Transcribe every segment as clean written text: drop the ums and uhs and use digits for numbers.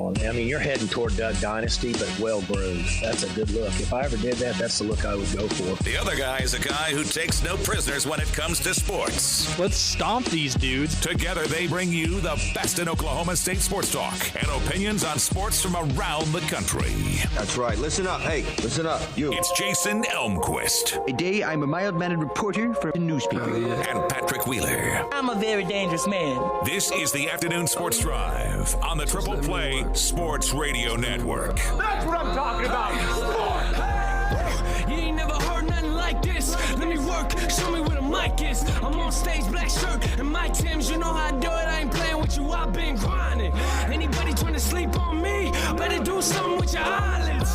on. I mean, you're heading toward Doug Dynasty, but well-groomed. That's a good look. If I ever did that, that's the look I would go for. The other guy is a guy who takes no prisoners when it comes to sports. Let's stomp these dudes. Together, they bring you the best in Oklahoma State sports talk and opinions on sports from around the country. That's right. Listen up. Hey, listen up. You. It's Jason Elmquist. Today, I'm a mild-mannered reporter for the newspaper. And Patrick Wheeler. I'm a very dangerous man. This is the Afternoon Sports Drive on the Triple Play Sports Radio Network. That's what I'm talking about. Sports. You ain't never heard nothing like this. Let me work. Show me where the mic is. I'm on stage, black shirt and my Timbs. You know how I do it. I ain't playing with you. I've been grinding. Anybody trying to sleep on me, better do something with your eyelids.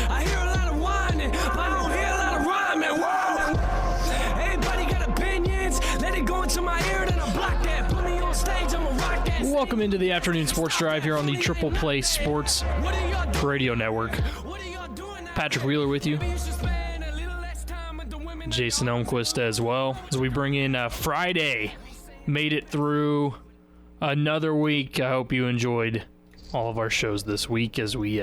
I hear a lot of whining, but I don't hear a lot of rhyming. Whoa. Everybody got opinions. Let it go into my ear, then I block that. Put me on stage, I'ma rock that. Welcome into the Afternoon Sports Drive here on the Triple Play Sports Radio Network. Patrick Wheeler with you. Jason Elmquist as well. As we bring in Friday. Made it through another week. I hope you enjoyed all of our shows this week as we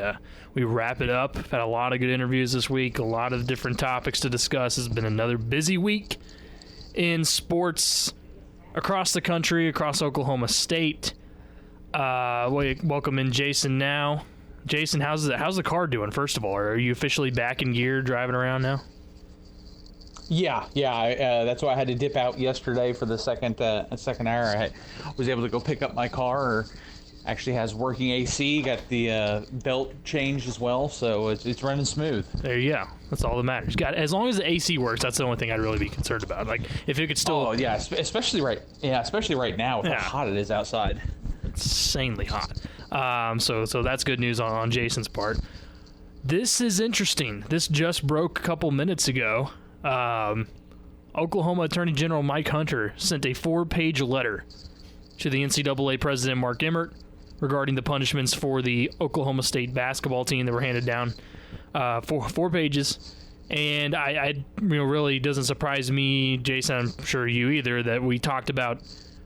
wrap it up. Had a lot of good interviews this week, a lot of different topics to discuss. It's been another busy week in sports across the country, across Oklahoma State. Welcome in Jason now. Jason, how's the car doing, first of all? Are you officially back in gear driving around now? Yeah. That's why I had to dip out yesterday for the second hour. I was able to go pick up my car. Actually has working AC, got the belt changed as well, so it's running smooth. There you go. That's all that matters. As long as the AC works, that's the only thing I'd really be concerned about. Like if it could still. Oh yeah, especially right now with how hot it is outside. It's insanely hot. So that's good news on Jason's part. This is interesting. This just broke a couple minutes ago. Oklahoma Attorney General Mike Hunter sent a 4-page letter to the NCAA President Mark Emmert regarding the punishments for the Oklahoma State basketball team that were handed down. 4 pages. And I really doesn't surprise me, Jason, I'm sure you either, that we talked about,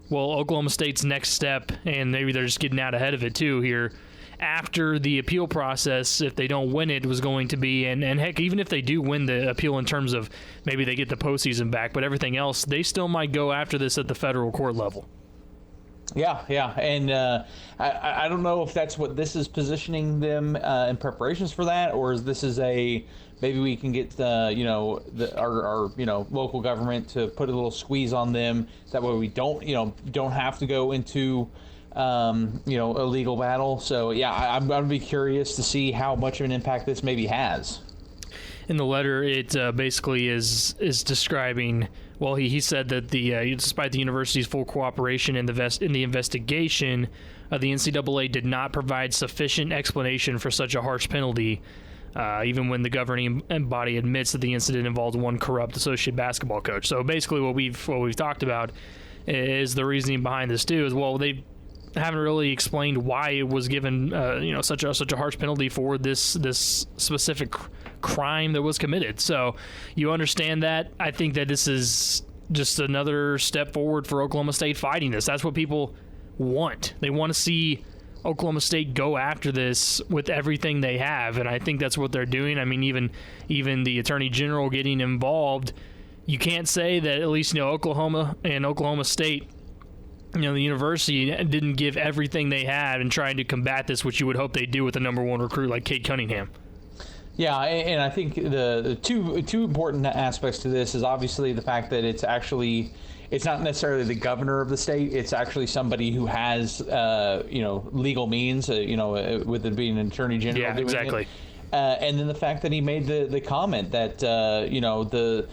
well, Oklahoma State's next step, and maybe they're just getting out ahead of it too here, after the appeal process, if they don't win it, was going to be, and heck, even if they do win the appeal in terms of maybe they get the postseason back, but everything else, they still might go after this at the federal court level. Yeah, and I don't know if that's what this is positioning them in preparations for that, or is this is maybe we can get our local government to put a little squeeze on them. That way we don't have to go into a legal battle. So yeah, I'm going to be curious to see how much of an impact this maybe has. In the letter, it basically is describing. Well, he said that despite the university's full cooperation in the investigation, the NCAA did not provide sufficient explanation for such a harsh penalty, even when the governing body admits that the incident involved one corrupt associate basketball coach. So basically, what we've talked about is the reasoning behind this too. Is well, they haven't really explained why it was given such a harsh penalty for this specific crime that was committed. So you understand that. I think that this is just another step forward for Oklahoma State fighting this. That's what people want. They want to see Oklahoma State go after this with everything they have, and I think that's what they're doing. I mean, even the Attorney General getting involved, you can't say that at least Oklahoma and Oklahoma State, the university didn't give everything they had in trying to combat this, which you would hope they do with a number one recruit like Cade Cunningham. Yeah, and I think the two important aspects to this is obviously the fact that it's not necessarily the governor of the state. It's actually somebody who has legal means, with it being an attorney general. Yeah, doing exactly. It. And then the fact that he made the comment that the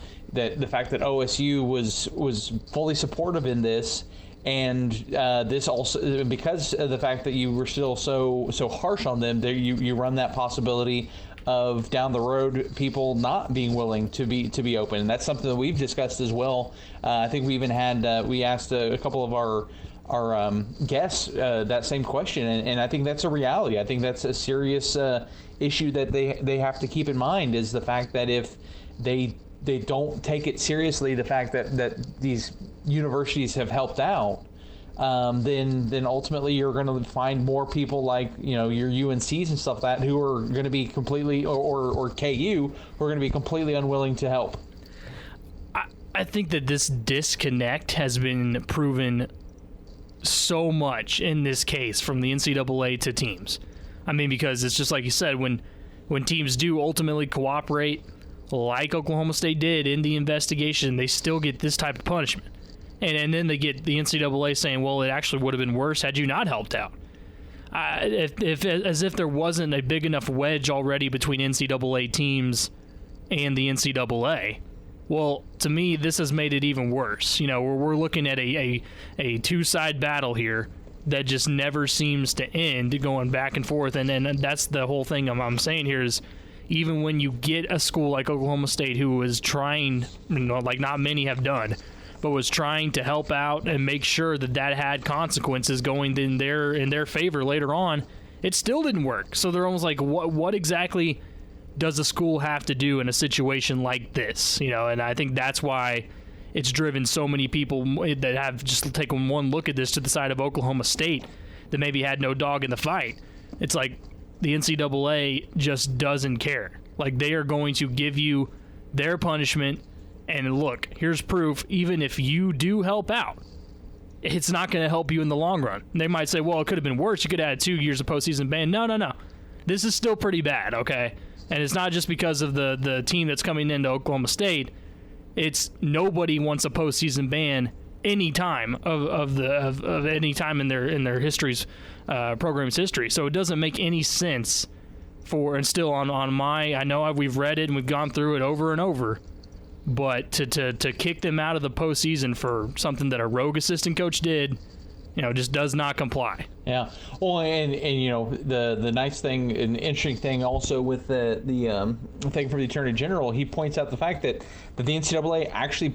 fact that OSU was fully supportive in this. And this also, because of the fact that you were still so harsh on them, there you run that possibility of down the road people not being willing to be open, and that's something that we've discussed as well. I think we even had we asked a couple of our guests that same question, and I think that's a reality. I think that's a serious issue that they have to keep in mind, is the fact that if they don't take it seriously, the fact that these universities have helped out, then ultimately you're going to find more people like, your UNCs and stuff like that who are going to be completely, or KU, who are going to be completely unwilling to help. I think that this disconnect has been proven so much in this case from the NCAA to teams. I mean, because it's just like you said, when teams do ultimately cooperate, like Oklahoma State did in the investigation, they still get this type of punishment. And then they get the NCAA saying, well, it actually would have been worse had you not helped out. As if there wasn't a big enough wedge already between NCAA teams and the NCAA. Well, to me, this has made it even worse. We're looking at a two-side battle here that just never seems to end, going back and forth. And that's the whole thing I'm saying here is, even when you get a school like Oklahoma State who is trying, like not many have done, but was trying to help out and make sure that had consequences going in their favor later on, it still didn't work. So they're almost like, what exactly does a school have to do in a situation like this? And I think that's why it's driven so many people that have just taken one look at this to the side of Oklahoma State that maybe had no dog in the fight. It's like the NCAA just doesn't care. Like, they are going to give you their punishment, and look, here's proof. Even if you do help out, it's not going to help you in the long run. They might say, well, it could have been worse. You could have had 2 years of postseason ban. No. This is still pretty bad, okay? And it's not just because of the team that's coming into Oklahoma State. It's nobody wants a postseason ban any time of any time in their history's program's history. So it doesn't make any sense and still on my, I know we've read it and we've gone through it over and over, but to kick them out of the postseason for something that a rogue assistant coach did, just does not comply. Yeah. Well, and the nice thing and interesting thing also with the thing from the Attorney General, he points out the fact that the NCAA actually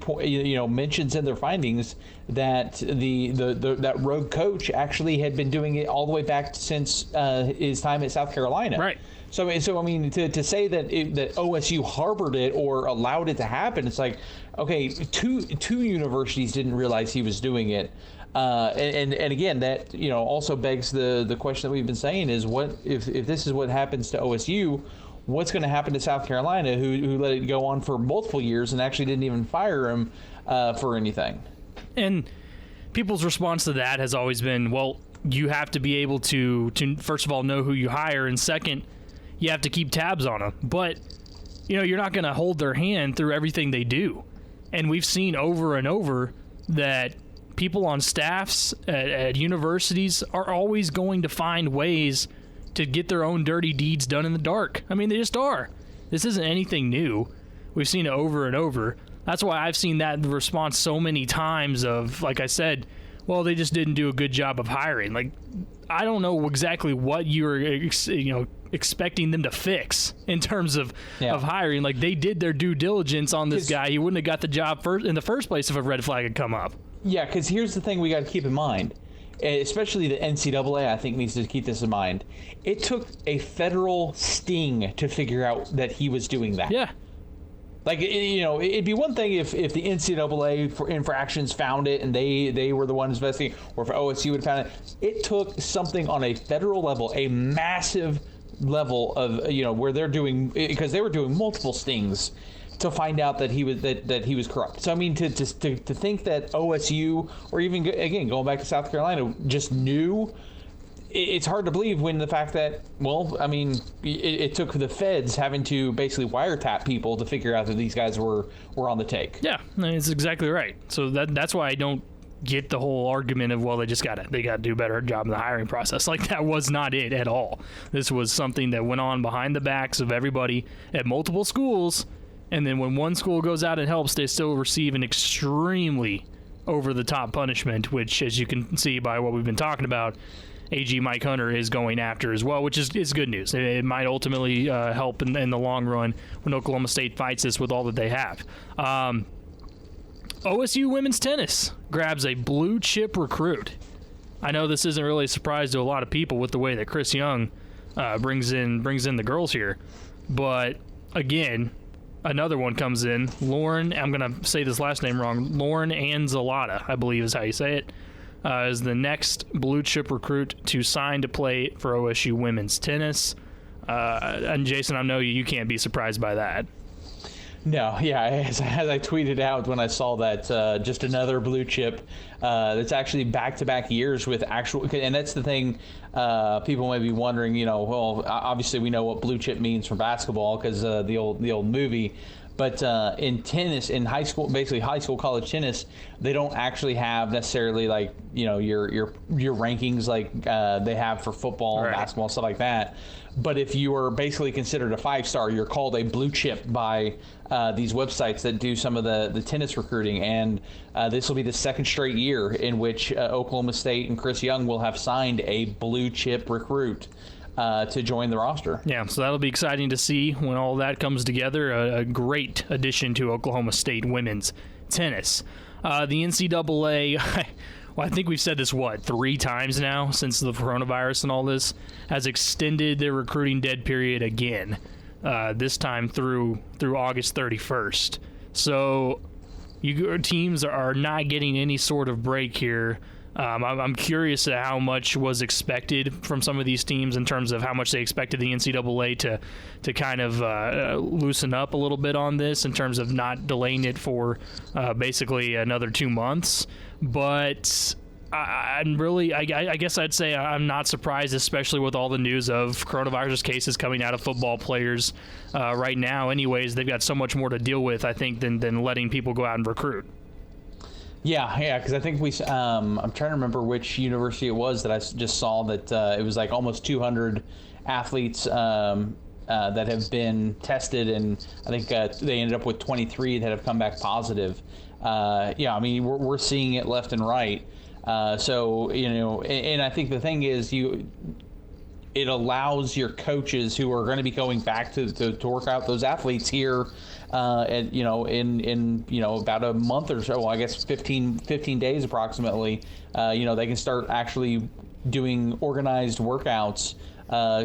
mentions in their findings that that rogue coach actually had been doing it all the way back since his time at South Carolina. Right. So I mean, to say that OSU harbored it or allowed it to happen, it's like, okay, two universities didn't realize he was doing it. And again, that also begs the question that we've been saying is, what if this is what happens to OSU, what's going to happen to South Carolina, who let it go on for multiple years and actually didn't even fire him for anything? And people's response to that has always been, well, you have to be able to first of all know who you hire, and second, you have to keep tabs on them. But you're not going to hold their hand through everything they do. And we've seen over and over that people on staffs at universities are always going to find ways to get their own dirty deeds done in the dark. I mean, they just are. This isn't anything new. We've seen it over and over. That's why I've seen that response so many times of, like I said, well, they just didn't do a good job of hiring. Like, I don't know exactly what you're expecting them to fix in terms of hiring. Like, they did their due diligence on this guy. He wouldn't have got the job in the first place if a red flag had come up. Yeah, because here's the thing we got to keep in mind, especially the NCAA, I think, needs to keep this in mind. It took a federal sting to figure out that he was doing that. Yeah. Like, it'd be one thing if the NCAA for infractions found it and they were the ones investigating, or if OSU had found it. It took something on a federal level, a massive level of, where they're doing, because they were doing multiple stings to find out that he was corrupt. So I mean, to think that OSU, or even again going back to South Carolina, just knew, it's hard to believe when the fact that, well, I mean, it took the feds having to basically wiretap people to figure out that these guys were on the take. Yeah, it's exactly right. So that's why I don't get the whole argument of, well, they got to do a better job in the hiring process. Like, that was not it at all. This was something that went on behind the backs of everybody at multiple schools. And then when one school goes out and helps, they still receive an extremely over-the-top punishment, which, as you can see by what we've been talking about, AG Mike Hunter is going after as well, which is good news. It might ultimately help in the long run when Oklahoma State fights this with all that they have. OSU women's tennis grabs a blue-chip recruit. I know this isn't really a surprise to a lot of people with the way that Chris Young brings in the girls here. But, again, another one comes in. Lauren, I'm going to say this last name wrong, Lauren Anzalata, I believe is how you say it. is the next blue chip recruit to sign to play for OSU women's tennis. And Jason, I know you can't be surprised by that. No, yeah, as I tweeted out when I saw that, just another blue chip that's actually back-to-back years with actual, and that's the thing, people may be wondering, well, obviously we know what blue chip means for basketball because the old movie, but in tennis, in high school, basically high school, college tennis, they don't actually have necessarily like, your rankings like they have for football, right, basketball, stuff like that. But if you are basically considered a 5-star, you're called a blue chip by these websites that do some of the tennis recruiting. And this will be the second straight year in which Oklahoma State and Chris Young will have signed a blue chip recruit to join the roster. Yeah, so that'll be exciting to see when all that comes together. A great addition to Oklahoma State women's tennis. The NCAA... Well, I think we've said this, 3 times now since the coronavirus and all this, has extended their recruiting dead period again, this time through August 31st. So teams are not getting any sort of break here. I'm curious at how much was expected from some of these teams in terms of how much they expected the NCAA to kind of loosen up a little bit on this in terms of not delaying it for basically another 2 months. But I guess I'd say I'm not surprised, especially with all the news of coronavirus cases coming out of football players right now. Anyways, they've got so much more to deal with, I think, than letting people go out and recruit. Yeah, because I think I'm trying to remember which university it was that I just saw that it was like almost 200 athletes that have been tested, and I think they ended up with 23 that have come back positive. I mean, we're seeing it left and right. So, and I think the thing is it allows your coaches who are going to be going back to work out those athletes here in about a month or so, well, I guess 15 days approximately, they can start actually doing organized workouts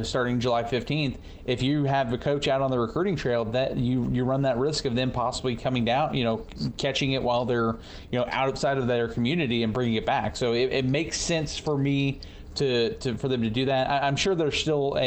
starting July 15th. If you have a coach out on the recruiting trail, that you run that risk of them possibly coming down, catching it while they're, outside of their community and bringing it back. So it makes sense for me for them to do that. I'm sure there's still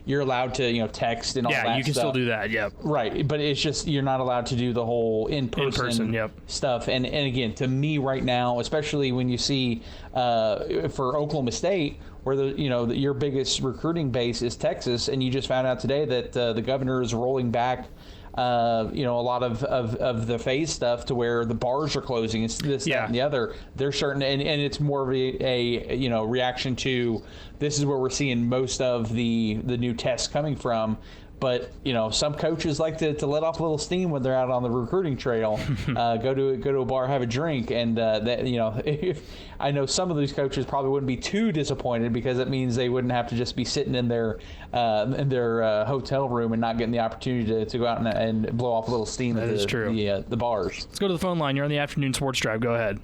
you're allowed to text and all that. Yeah, you can still do that. Yep. Right, but it's just you're not allowed to do the whole in-person yep, stuff. And again, to me right now, especially when you see for Oklahoma State, where your biggest recruiting base is Texas, and you just found out today that the governor is rolling back a lot of the phase stuff to where the bars are closing. It's this, that, and the other. They're starting, and it's more of a reaction to this is where we're seeing most of the new tests coming from. But some coaches like to let off a little steam when they're out on the recruiting trail. Go to a bar, have a drink, and if I know some of these coaches probably wouldn't be too disappointed because it means they wouldn't have to just be sitting in their hotel room and not getting the opportunity to go out and blow off a little steam at the bars. Let's go to the phone line. You're on the Afternoon Sports Drive. Go ahead.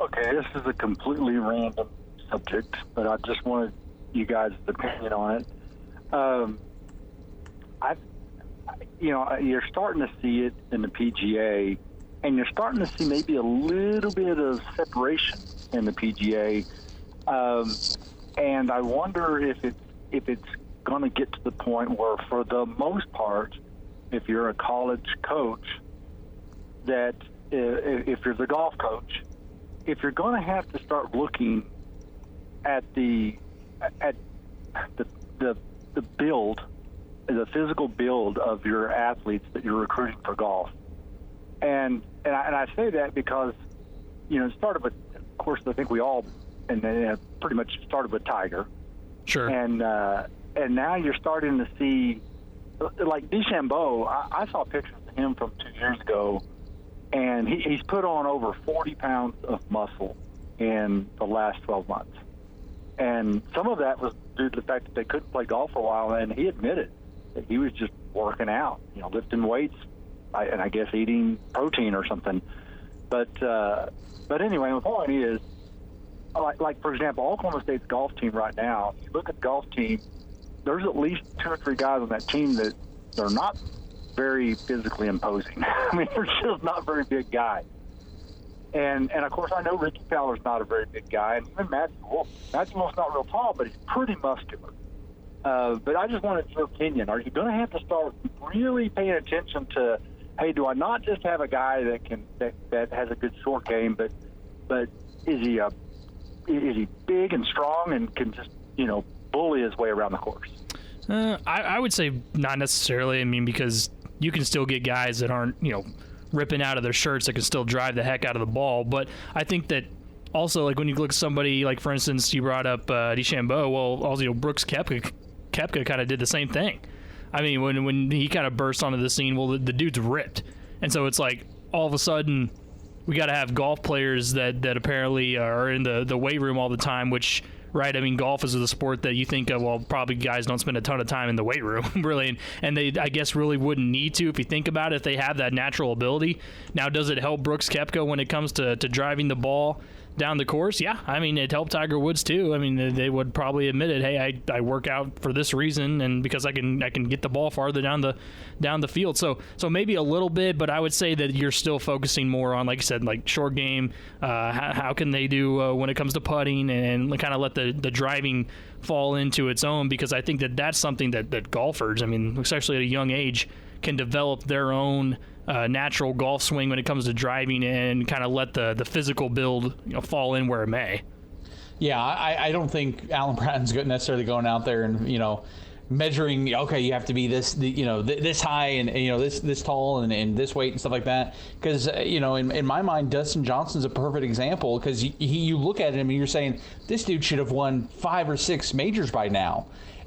Okay, this is a completely random subject, but I just wanted you guys' opinion on it. You're starting to see it in the PGA, and you're starting to see maybe a little bit of separation in the PGA. And I wonder if it's going to get to the point where, for the most part, if you're a college coach, that if you're the golf coach, if you're going to have to start looking at the build, the physical build of your athletes that you're recruiting for golf, and I say that because it started with, of course, I think we all pretty much started with Tiger, sure, and now you're starting to see like DeChambeau. I saw pictures of him from 2 years ago, and he's put on over 40 pounds of muscle in the last 12 months. And some of that was due to the fact that they couldn't play golf for a while, and he admitted that he was just working out, lifting weights, and I guess eating protein or something. But anyway, the point is, like for example, Oklahoma State's golf team right now, if you look at the golf team, there's at least 2 or 3 guys on that team that they're not very physically imposing. I mean, they're just not very big guys. And of course, I know Ricky Fowler's not a very big guy, and even Matthew Wolf. Matthew Wolf's not real tall, but he's pretty muscular. But I just wanted your opinion. Are you going to have to start really paying attention to, hey, do I not just have a guy that has a good short game, but is he big and strong and can just bully his way around the course? I would say not necessarily. I mean, because you can still get guys that aren't ripping out of their shirts that can still drive the heck out of the ball. But I think that also, like, when you look at somebody like, for instance, you brought up DeChambeau. Well, also Brooks Koepka kind of did the same thing. I mean, when he kind of burst onto the scene, well, the dude's ripped, and so it's like all of a sudden we got to have golf players that apparently are in the weight room all the time, which. Right, I mean, golf is the sport that you think of, well, probably guys don't spend a ton of time in the weight room, really, and they, I guess, really wouldn't need to if you think about it, if they have that natural ability. Now, does it help Brooks Koepka when it comes to driving the ball down the course? Yeah, I mean, it helped Tiger Woods, too. I mean, they would probably admit it, hey, I work out for this reason, and because I can get the ball farther down the field. So maybe a little bit, but I would say that you're still focusing more on, like I said, like short game, how can they do when it comes to putting, and kind of let the driving fall into its own, because I think that's something that golfers, I mean, especially at a young age, can develop their own natural golf swing when it comes to driving, and kind of let the physical build fall in where it may. Yeah, I don't think Alan Bratton's necessarily going out there and measuring, okay, you have to be this high and this tall and this weight and stuff like that, because in my mind, Dustin Johnson's a perfect example, because you look at him and you're saying this dude should have won 5 or 6 majors by now.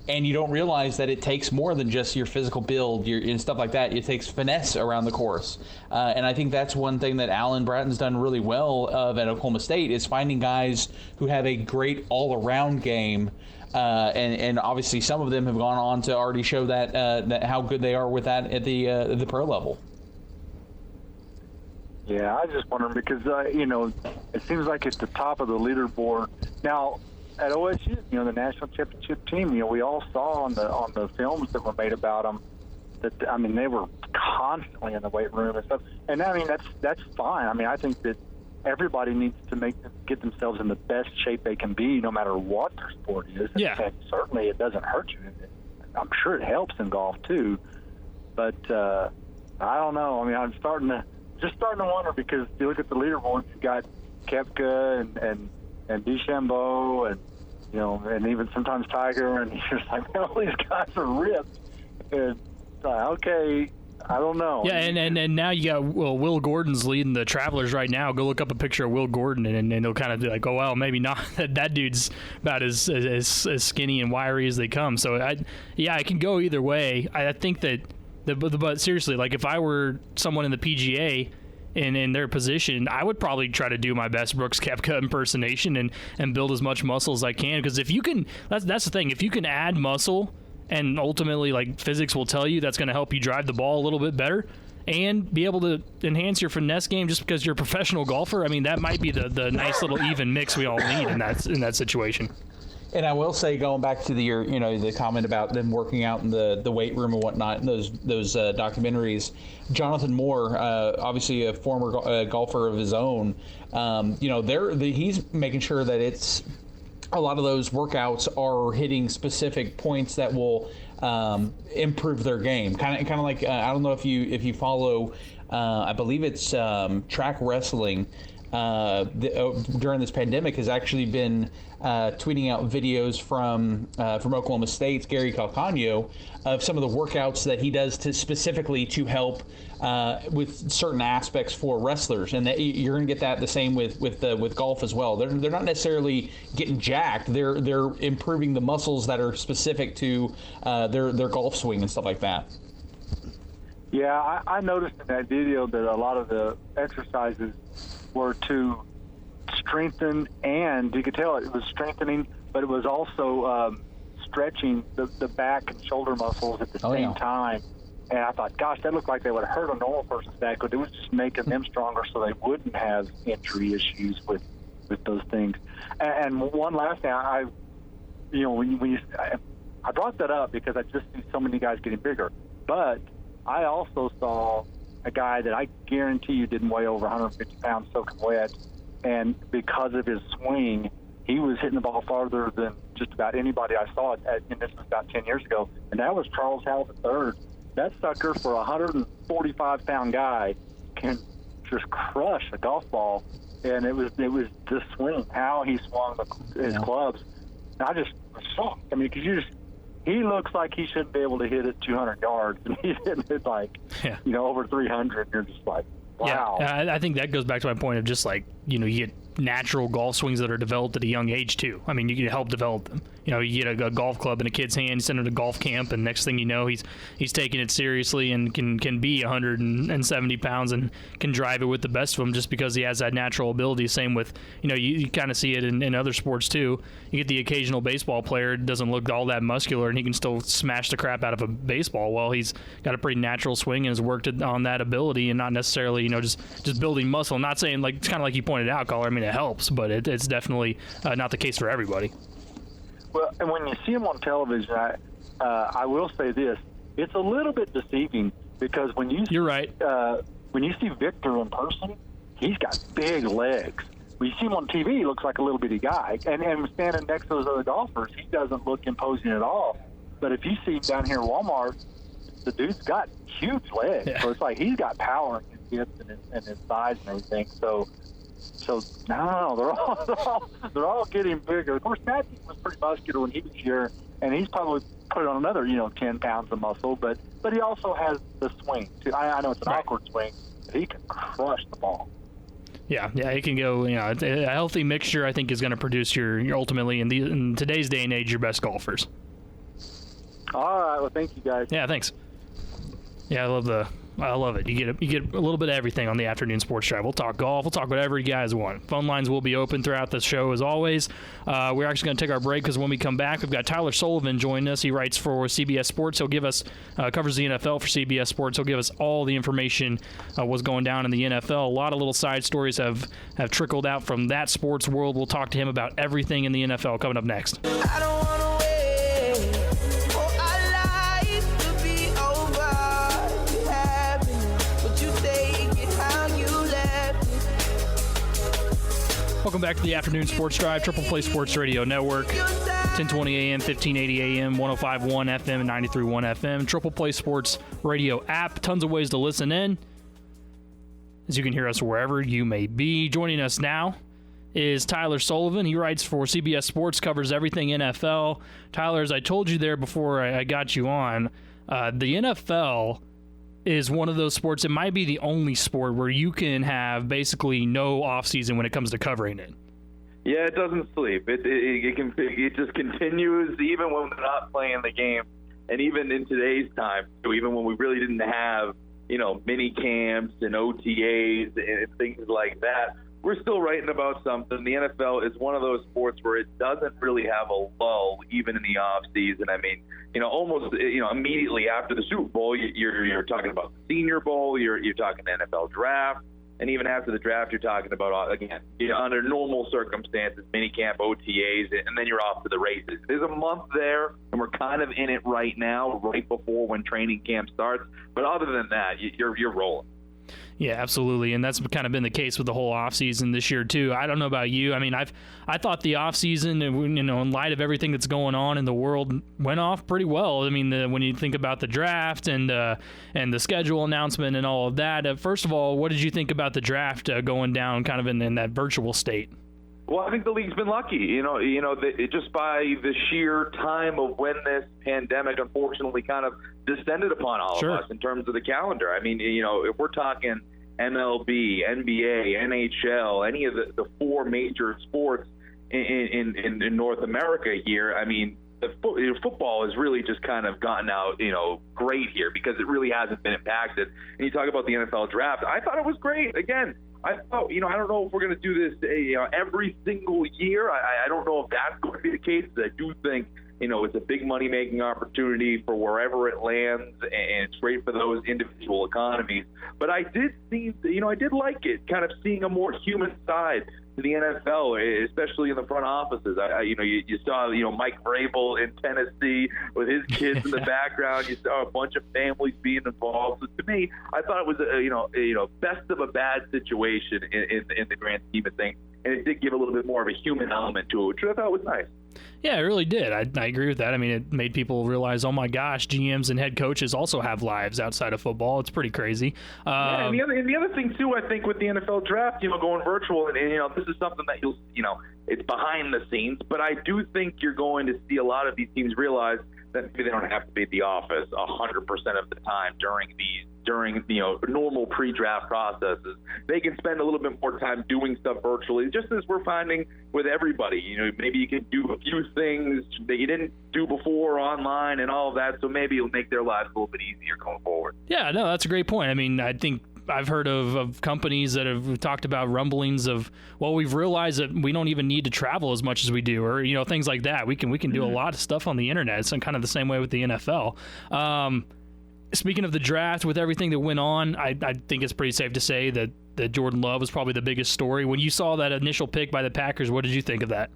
And you don't realize that it takes more than just your physical build and stuff like that. It takes finesse around the course. And I think that's one thing that Alan Bratton's done really well at Oklahoma State, is finding guys who have a great all-around game. And obviously some of them have gone on to already show that how good they are with that at the pro level. Yeah, I was just wondering because, it seems like it's the top of the leaderboard. Now, at OSU, the national championship team, we all saw on the films that were made about them that, I mean, they were constantly in the weight room and stuff. And I mean, that's fine. I mean, I think that everybody needs to get themselves in the best shape they can be, no matter what their sport is. Yeah. And certainly it doesn't hurt you. I'm sure it helps in golf too. But I don't know. I mean, I'm starting to wonder, because you look at the leaderboards, you got Koepka and DeChambeau and even sometimes Tiger, and you're just like, man, all these guys are ripped. And okay, I don't know. Yeah, and now you got Will Gordon's leading the Travelers right now. Go look up a picture of Will Gordon, and they'll kind of be like, oh well, maybe not. That dude's about as skinny and wiry as they come. So it can go either way. I think that but seriously, like if I were someone in the PGA and in their position, I would probably try to do my best Brooks Koepka impersonation and build as much muscle as I can, because if you can, that's the thing. If you can add muscle, and ultimately, like, physics will tell you that's going to help you drive the ball a little bit better and be able to enhance your finesse game just because you're a professional golfer, I mean, that might be the nice little even mix we all need in that situation. And I will say, going back to the comment about them working out in the weight room and whatnot, and those documentaries, Jonathan Moore, obviously a former golfer of his own, he's making sure that it's a lot of those workouts are hitting specific points that will improve their game. Kind of like I don't know if you follow, I believe it's track wrestling. During this pandemic has actually been tweeting out videos from Oklahoma State's Gary Calcagno of some of the workouts that he does specifically to help with certain aspects for wrestlers, and that you're going to get that the same with golf as well. They're not necessarily getting jacked. They're improving the muscles that are specific to their golf swing and stuff like that. Yeah, I noticed in that video that a lot of the exercises were to strengthen, and you could tell it was strengthening, but it was also stretching the back and shoulder muscles at the same time. And I thought, gosh, that looked like they would have hurt a normal person's back, but it was just making them stronger so they wouldn't have injury issues with those things. And one last thing, I brought that up because I just see so many guys getting bigger, but I also saw a guy that I guarantee you didn't weigh over 150 pounds soaking wet, and because of his swing, he was hitting the ball farther than just about anybody I saw, and this was about 10 years ago, and that was Charles Howell III. That sucker, for a 145-pound guy, can just crush a golf ball, and it was the swing, how he swung his clubs. And I just was shocked. I mean, because he looks like he shouldn't be able to hit it 200 yards, and he's hitting it like, over 300, and you're just like, wow. Yeah, I think that goes back to my point of just like, you get natural golf swings that are developed at a young age too. I mean, you can help develop them. You get a golf club in a kid's hand, you send him to golf camp, and next thing you know, he's taking it seriously and can be 170 pounds and can drive it with the best of them just because he has that natural ability. Same with, you kind of see it in other sports too. You get the occasional baseball player, doesn't look all that muscular, and he can still smash the crap out of a baseball. Well, he's got a pretty natural swing and has worked on that ability, and not necessarily, just building muscle. I'm not saying, like, it's kind of like you pointed out, Caller. I mean, it helps, but it's definitely not the case for everybody. Well, and when you see him on television, I will say this: it's a little bit deceiving because when you you're right. When you see Victor in person, he's got big legs. When you see him on TV, he looks like a little bitty guy, and standing next to those other golfers, he doesn't look imposing at all. But if you see him down here at Walmart, the dude's got huge legs, so it's like he's got power in his hips and his thighs and everything. So they're all getting bigger. Of course, Matthew was pretty muscular when he was here, and he's probably put on another 10 pounds of muscle. But he also has the swing too. I know it's an awkward swing, but he can crush the ball. Yeah, it can go. A healthy mixture, I think, is going to produce your ultimately in today's day and age your best golfers. All right, well, thank you guys. Yeah, thanks. Yeah, I love it. You get a little bit of everything on the afternoon sports drive. We'll talk golf. We'll talk whatever you guys want. Phone lines will be open throughout the show as always. We're actually going to take our break because when we come back, we've got Tyler Sullivan joining us. He writes for CBS Sports. He'll give us covers the NFL for CBS Sports. He'll give us all the information what's going down in the NFL. A lot of little side stories have trickled out from that sports world. We'll talk to him about everything in the NFL coming up next. I don't want to Welcome back to the Afternoon Sports Drive, Triple Play Sports Radio Network, 1020 AM, 1580 AM, 105.1 FM, and 93.1 FM. Triple Play Sports Radio app. Tons of ways to listen in, as you can hear us wherever you may be. Joining us now is Tyler Sullivan. He writes for CBS Sports, covers everything NFL. Tyler, as I told you there before I got you on, the NFL is one of those sports, it might be the only sport where you can have basically no offseason when it comes to covering it. Yeah, it doesn't sleep. It just continues even when we're not playing the game, and even in today's time, so even when we really didn't have, mini camps and OTAs and things like that, we're still writing about something. The NFL is one of those sports where it doesn't really have a lull, even in the off season. I mean, almost immediately after the Super Bowl, you're talking about the Senior Bowl, you're talking NFL draft, and even after the draft, you're talking about again under normal circumstances, minicamp, OTAs, and then you're off to the races. There's a month there, and we're kind of in it right now, right before when training camp starts. But other than that, you're rolling. Yeah, absolutely, and that's kind of been the case with the whole offseason this year too. I don't know about you. I mean, I thought the offseason, in light of everything that's going on in the world, went off pretty well. I mean, when you think about the draft and the schedule announcement and all of that. First of all, what did you think about the draft going down kind of in that virtual state? Well, I think the league's been lucky, just by the sheer time of when this pandemic unfortunately kind of descended upon all of us in terms of the calendar. I mean, if we're talking MLB, NBA, NHL, any of the four major sports in North America here, I mean, the football has really just kind of gotten out, great here because it really hasn't been impacted. And you talk about the NFL draft, I thought it was great. Again, I thought, I don't know if we're going to do this, every single year. I don't know if that's going to be the case. I do think, it's a big money-making opportunity for wherever it lands, and it's great for those individual economies. But I did see, I did like it, kind of seeing a more human side to the NFL, especially in the front offices. You saw Mike Vrabel in Tennessee with his kids in the background. You saw a bunch of families being involved. So to me, I thought it was a best of a bad situation in the grand scheme of things, and it did give a little bit more of a human element to it, which I thought was nice. Yeah, it really did. I agree with that. I mean, it made people realize, oh my gosh, GMs and head coaches also have lives outside of football. It's pretty crazy. And the other thing too, I think with the NFL draft, going virtual, and this is something that it's behind the scenes, but I do think you're going to see a lot of these teams realize that maybe they don't have to be at the office 100% of the time during normal pre-draft processes. They can spend a little bit more time doing stuff virtually, just as we're finding with everybody. Maybe you can do a few things that you didn't do before online and all of that, so maybe it'll make their lives a little bit easier going forward. Yeah, no, that's a great point. I mean, I think I've heard of companies that have talked about rumblings of, well, we've realized that we don't even need to travel as much as we do, or things like that. We can do a lot of stuff on the internet. It's kind of the same way with the NFL. Speaking of the draft, with everything that went on, I think it's pretty safe to say that Jordan Love was probably the biggest story. When you saw that initial pick by the Packers, what did you think of that?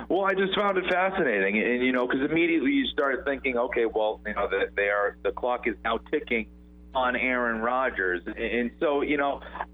Well, I just found it fascinating, and because immediately you started thinking, okay, well, the clock is now ticking on Aaron Rodgers, and so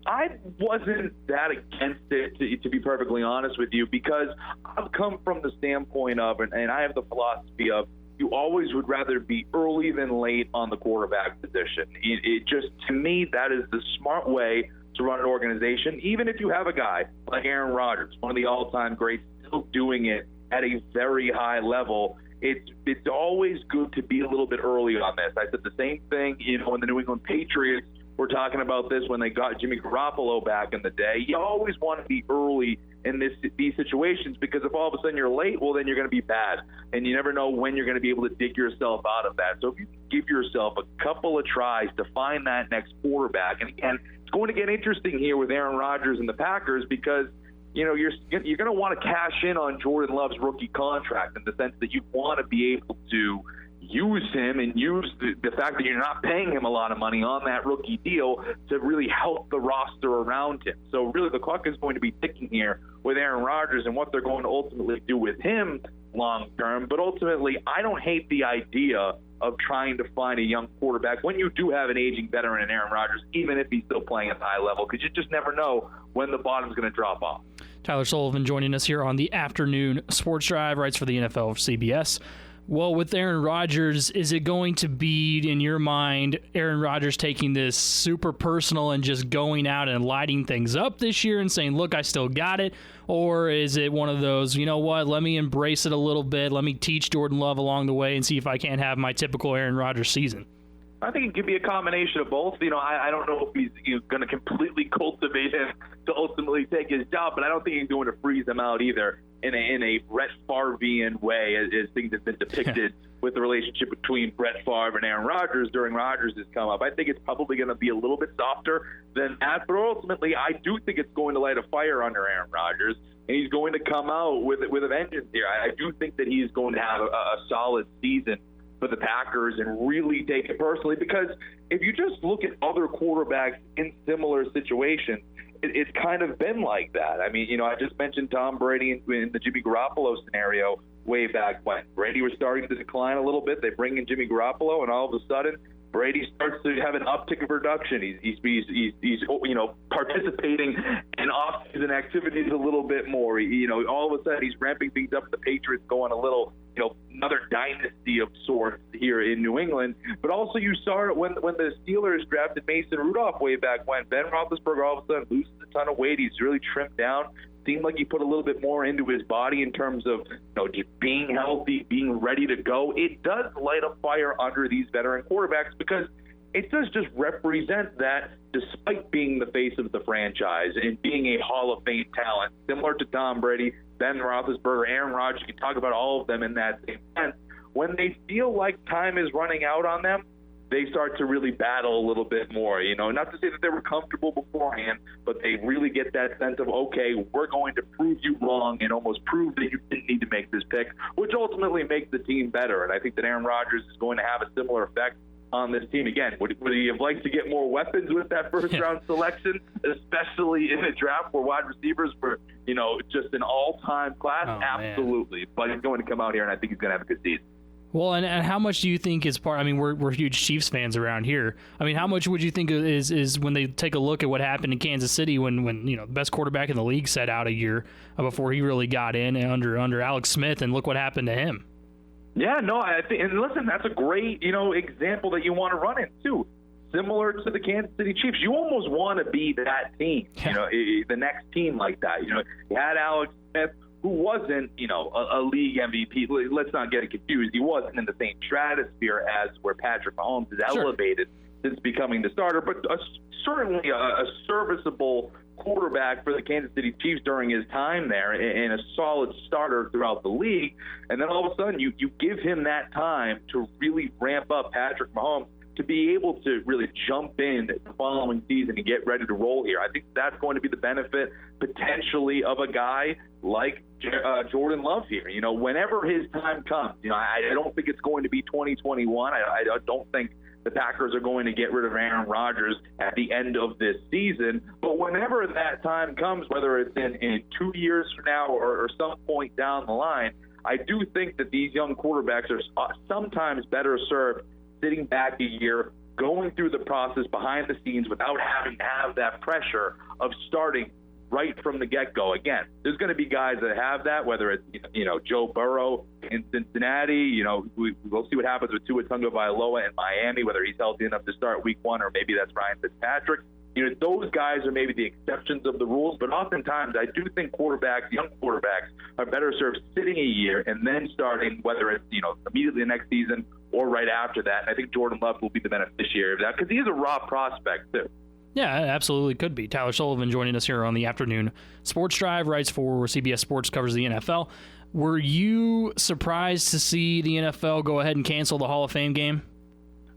I wasn't that against it, to be perfectly honest with you, because I've come from the standpoint of, and I have the philosophy of, you always would rather be early than late on the quarterback position. It just, to me, that is the smart way to run an organization, even if you have a guy like Aaron Rodgers, one of the all-time greats, still doing it at a very high level. It's always good to be a little bit early on this. I said the same thing, when the New England Patriots were talking about this when they got Jimmy Garoppolo back in the day. You always want to be early in these situations, because if all of a sudden you're late, well, then you're going to be bad, and you never know when you're going to be able to dig yourself out of that. So if you give yourself a couple of tries to find that next quarterback, and again, it's going to get interesting here with Aaron Rodgers and the Packers, because you're going to want to cash in on Jordan Love's rookie contract, in the sense that you want to be able to use him and use the fact that you're not paying him a lot of money on that rookie deal to really help the roster around him. So really the clock is going to be ticking here with Aaron Rodgers and what they're going to ultimately do with him long term. But ultimately, I don't hate the idea of trying to find a young quarterback when you do have an aging veteran in Aaron Rodgers, even if he's still playing at the high level, because you just never know when the bottom's going to drop off. Tyler Sullivan joining us here on the Afternoon Sports Drive, writes for the NFL of CBS. Well, with Aaron Rodgers, is it going to be, in your mind, Aaron Rodgers taking this super personal and just going out and lighting things up this year and saying, look, I still got it? Or is it one of those, you know what, let me embrace it a little bit, let me teach Jordan Love along the way and see if I can't have my typical Aaron Rodgers season? I think it could be a combination of both. I don't know if he's going to completely cultivate him to ultimately take his job, but I don't think he's going to freeze him out either in a Brett Favrean way, as things have been depicted with the relationship between Brett Favre and Aaron Rodgers during Rodgers' come up. I think it's probably going to be a little bit softer than that, but ultimately I do think it's going to light a fire under Aaron Rodgers, and he's going to come out with a vengeance here. I do think that he's going to have a solid season for the Packers and really take it personally, because if you just look at other quarterbacks in similar situations, it's kind of been like that. I mean, I just mentioned Tom Brady in the Jimmy Garoppolo scenario way back when. Brady was starting to decline a little bit. They bring in Jimmy Garoppolo, and all of a sudden, Brady starts to have an uptick of production. He's participating in off-season activities a little bit more. All of a sudden he's ramping things up. The Patriots going a little, another dynasty of sorts here in New England. But also you saw it when the Steelers drafted Mason Rudolph way back when. Ben Roethlisberger all of a sudden loses a ton of weight. He's really trimmed down. Seemed like he put a little bit more into his body in terms of just being healthy, being ready to go. It does light a fire under these veteran quarterbacks, because it does just represent that despite being the face of the franchise and being a Hall of Fame talent, similar to Tom Brady, Ben Roethlisberger, Aaron Rodgers, you can talk about all of them in that same sense. When they feel like time is running out on them, they start to really battle a little bit more. Not to say that they were comfortable beforehand, but they really get that sense of, okay, we're going to prove you wrong and almost prove that you didn't need to make this pick, which ultimately makes the team better. And I think that Aaron Rodgers is going to have a similar effect on this team. Again, would he have liked to get more weapons with that first-round selection, especially in a draft where wide receivers were, just an all-time class? Absolutely. Man. But he's going to come out here, and I think he's going to have a good season. Well, and how much do you think is part? I mean, we're huge Chiefs fans around here. I mean, how much would you think is when they take a look at what happened in Kansas City when the best quarterback in the league sat out a year before he really got in under Alex Smith, and look what happened to him? Yeah, no, I think, and listen, that's a great example that you want to run in too. Similar to the Kansas City Chiefs, you almost want to be that team. Yeah. The next team like that. You had Alex Smith, who wasn't, a league MVP. Let's not get it confused. He wasn't in the same stratosphere as where Patrick Mahomes is elevated since becoming the starter, but certainly a serviceable quarterback for the Kansas City Chiefs during his time there, and a solid starter throughout the league. And then all of a sudden, you give him that time to really ramp up Patrick Mahomes to be able to really jump in the following season and get ready to roll here. I think that's going to be the benefit potentially of a guy like Jordan Love here. Whenever his time comes, I don't think it's going to be 2021. I don't think the Packers are going to get rid of Aaron Rodgers at the end of this season. But whenever that time comes, whether it's in 2 years from now or some point down the line, I do think that these young quarterbacks are sometimes better served sitting back a year, going through the process behind the scenes without having to have that pressure of starting right from the get-go. Again, there's going to be guys that have that, whether it's, Joe Burrow in Cincinnati, we'll see what happens with Tua Tagovailoa in Miami, whether he's healthy enough to start week 1, or maybe that's Ryan Fitzpatrick. Those guys are maybe the exceptions of the rules, but oftentimes I do think young quarterbacks, are better served sitting a year and then starting, whether it's, immediately the next season or right after that. And I think Jordan Love will be the beneficiary of that because he is a raw prospect, too. Yeah, absolutely could be. Tyler Sullivan joining us here on the afternoon Sports Drive, writes for CBS Sports, covers the NFL. Were you surprised to see the NFL go ahead and cancel the Hall of Fame game?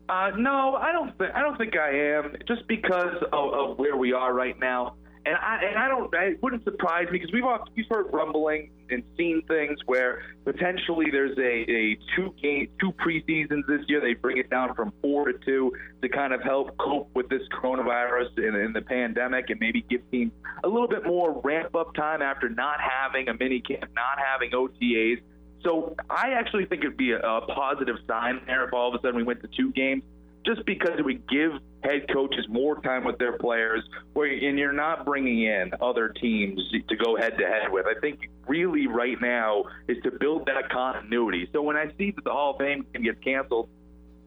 No, I don't think I am, just because of where we are right now. And it wouldn't surprise me because we've heard rumbling and seen things where potentially there's a two preseasons this year. They bring it down from 4 to 2 to kind of help cope with this coronavirus and the pandemic, and maybe give teams a little bit more ramp up time after not having a mini camp, not having OTAs. So I actually think it'd be a positive sign there if all of a sudden we went to 2 games, just because it would give head coaches more time with their players, and you're not bringing in other teams to go head-to-head with. I think really right now is to build that continuity. So when I see that the Hall of Fame gets canceled,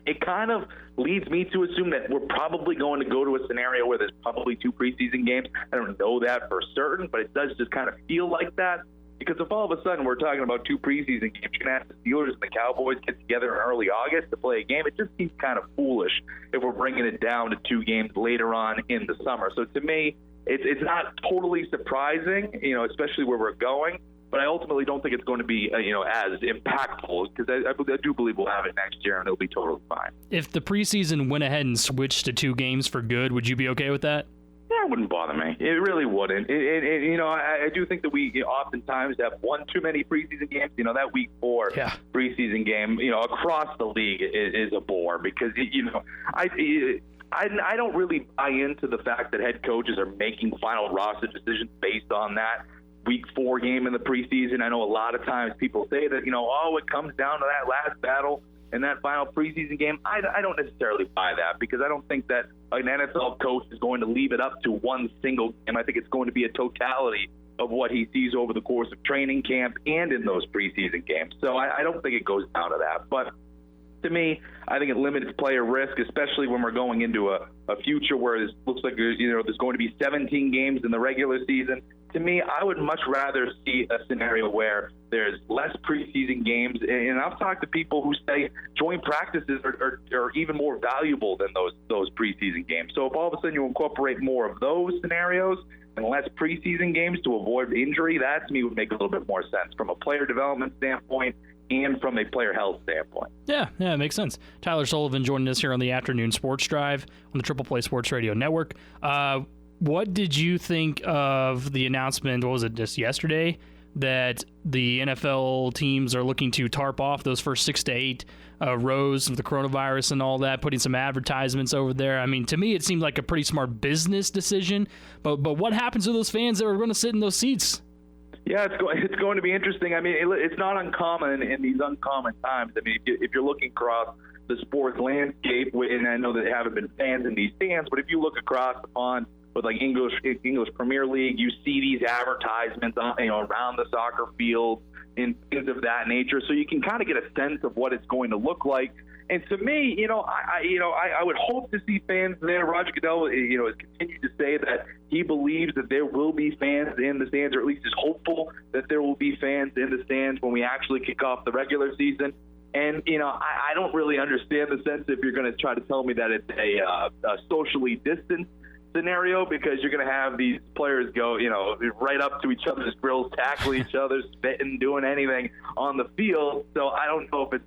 it kind of leads me to assume that we're probably going to go to a scenario where there's probably 2 preseason games. I don't know that for certain, but it does just kind of feel like that. Because if all of a sudden we're talking about 2 preseason games, you're going to have the Steelers and the Cowboys get together in early August to play a game. It just seems kind of foolish if we're bringing it down to 2 games later on in the summer. So to me, it's not totally surprising, especially where we're going. But I ultimately don't think it's going to be, as impactful, because I do believe we'll have it next year and it'll be totally fine. If the preseason went ahead and switched to 2 games for good, would you be okay with that? Yeah, it wouldn't bother me. It really wouldn't. I do think that we oftentimes have one too many preseason games. That week 4 preseason game, across the league is a bore because, I don't really buy into the fact that head coaches are making final roster decisions based on that week 4 game in the preseason. I know a lot of times people say that, it comes down to that last battle in that final preseason game. I don't necessarily buy that because I don't think that an NFL coach is going to leave it up to one single game. I think it's going to be a totality of what he sees over the course of training camp and in those preseason games. So I don't think it goes down to that. But to me, I think it limits player risk, especially when we're going into a future where it looks like there's going to be 17 games in the regular season. To me, I would much rather see a scenario where there's less preseason games. And I've talked to people who say joint practices are even more valuable than those preseason games. So if all of a sudden you incorporate more of those scenarios and less preseason games to avoid injury, that to me would make a little bit more sense from a player development standpoint and from a player health standpoint. Yeah, it makes sense. Tyler Sullivan joining us here on the afternoon Sports Drive on the Triple Play Sports Radio Network. What did you think of the announcement, what was it, just yesterday, that the NFL teams are looking to tarp off those first 6 to 8 rows of the coronavirus and all that, putting some advertisements over there. I mean, to me, it seemed like a pretty smart business decision. But what happens to those fans that are going to sit in those seats? Yeah, it's going to be interesting. I mean, it's not uncommon in these uncommon times. I mean, if you're looking across the sports landscape, and I know that there haven't been fans in these stands, but if you look across the pond with like English Premier League, you see these advertisements around the soccer field and things of that nature, so you can kind of get a sense of what it's going to look like. And to me, I would hope to see fans there. Roger Goodell, has continued to say that he believes that there will be fans in the stands, or at least is hopeful that there will be fans in the stands when we actually kick off the regular season. And, I don't really understand the sense if you're going to try to tell me that it's a socially distanced scenario, because you're going to have these players go, right up to each other's grills, tackle each other, spitting, doing anything on the field. So I don't know if it's,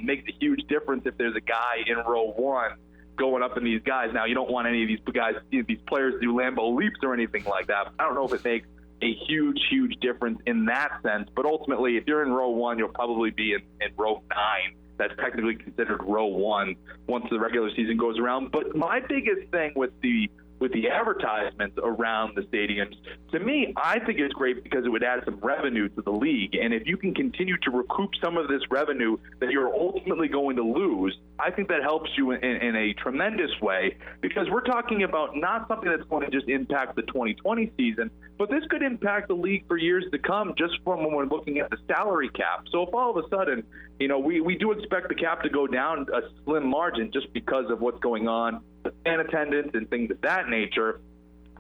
makes a huge difference if there's a guy in row one going up in these guys. Now, you don't want any of these guys, these players to do Lambeau leaps or anything like that. I don't know if it makes a huge difference in that sense. But ultimately, if you're in row one, you'll probably be in row 9. That's technically considered row 1 once the regular season goes around. But my biggest thing with the advertisements around the stadiums, to me, I think it's great because it would add some revenue to the league. And if you can continue to recoup some of this revenue that you're ultimately going to lose, I think that helps you in a tremendous way, because we're talking about not something that's going to just impact the 2020 season, but this could impact the league for years to come, just from when we're looking at the salary cap. So if all of a sudden, we do expect the cap to go down a slim margin just because of what's going on with fan attendance and things of that nature.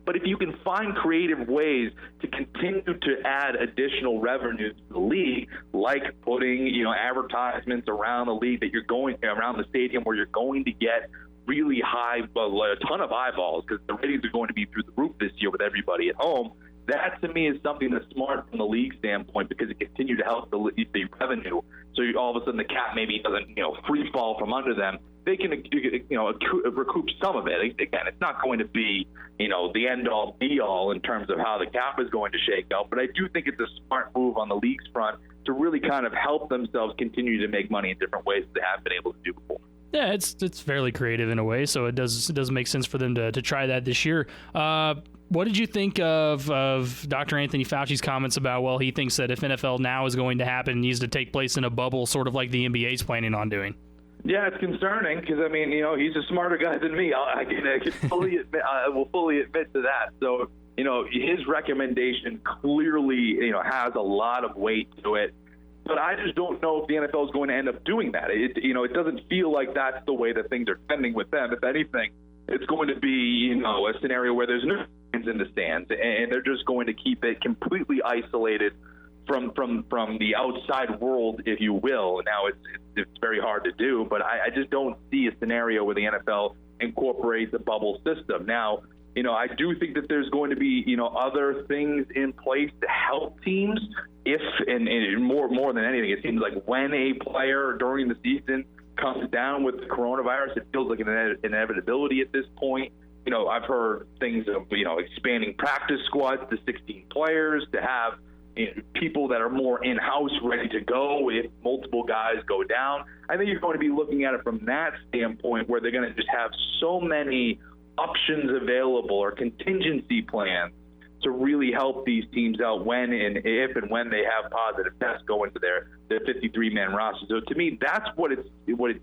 But if you can find creative ways to continue to add additional revenue to the league, like putting, advertisements around the league that you're going around the stadium where you're going to get really high, a ton of eyeballs, because the ratings are going to be through the roof this year with everybody at home. That, to me, is something that's smart from the league standpoint, because it continues to help the revenue. So all of a sudden the cap maybe doesn't, free fall from under them. They can, recoup some of it. Again, it's not going to be, the end-all, be-all in terms of how the cap is going to shake out. But I do think it's a smart move on the league's front to really kind of help themselves continue to make money in different ways that they haven't been able to do before. Yeah, it's fairly creative in a way, so it does make sense for them to try that this year. What did you think of Dr. Anthony Fauci's comments about, he thinks that if NFL Now is going to happen, it needs to take place in a bubble, sort of like the NBA is planning on doing? Yeah, it's concerning because, he's a smarter guy than me. I can fully admit, I will fully admit to that. So, his recommendation clearly, has a lot of weight to it. But I just don't know if the NFL is going to end up doing that. It doesn't feel like that's the way that things are trending with them. If anything, it's going to be, a scenario where there's no fans in the stands, and they're just going to keep it completely isolated from the outside world, if you will. Now, it's very hard to do, but I just don't see a scenario where the NFL incorporates a bubble system. Now, I do think that there's going to be, other things in place to help teams if, and more than anything, it seems like when a player during the season comes down with the coronavirus, it feels like an inevitability at this point. I've heard things of, expanding practice squads to 16 players, to have people that are more in-house ready to go if multiple guys go down. I think you're going to be looking at it from that standpoint, where they're going to just have so many options available or contingency plans to really help these teams out when and if and when they have positive tests go into their 53-man roster. So to me, that's what it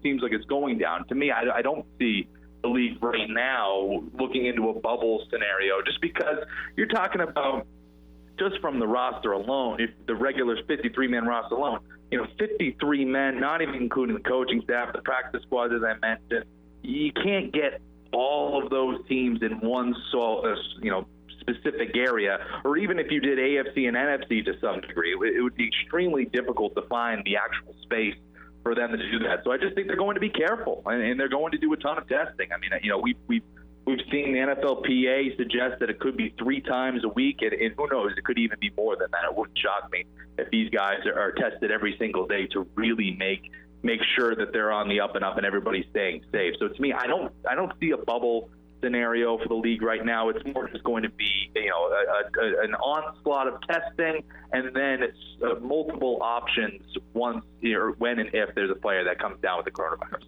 seems like it's going down. To me, I don't see the league right now looking into a bubble scenario, just because you're talking about, just from the roster alone, if the regular 53-man roster alone, 53 men, not even including the coaching staff, the practice squad, as I mentioned, you can't get all of those teams in one specific area, or even if you did AFC and NFC to some degree, it would be extremely difficult to find the actual space for them to do that. So I just think they're going to be careful, and they're going to do a ton of testing. I mean, we've seen the NFLPA suggest that it could be 3 times a week, and who knows, it could even be more than that. It wouldn't shock me if these guys are tested every single day to really make sure that they're on the up and up and everybody's staying safe. So to me, I don't see a bubble scenario for the league right now. It's more just going to be, an onslaught of testing, and then it's multiple options once or when and if there's a player that comes down with the coronavirus.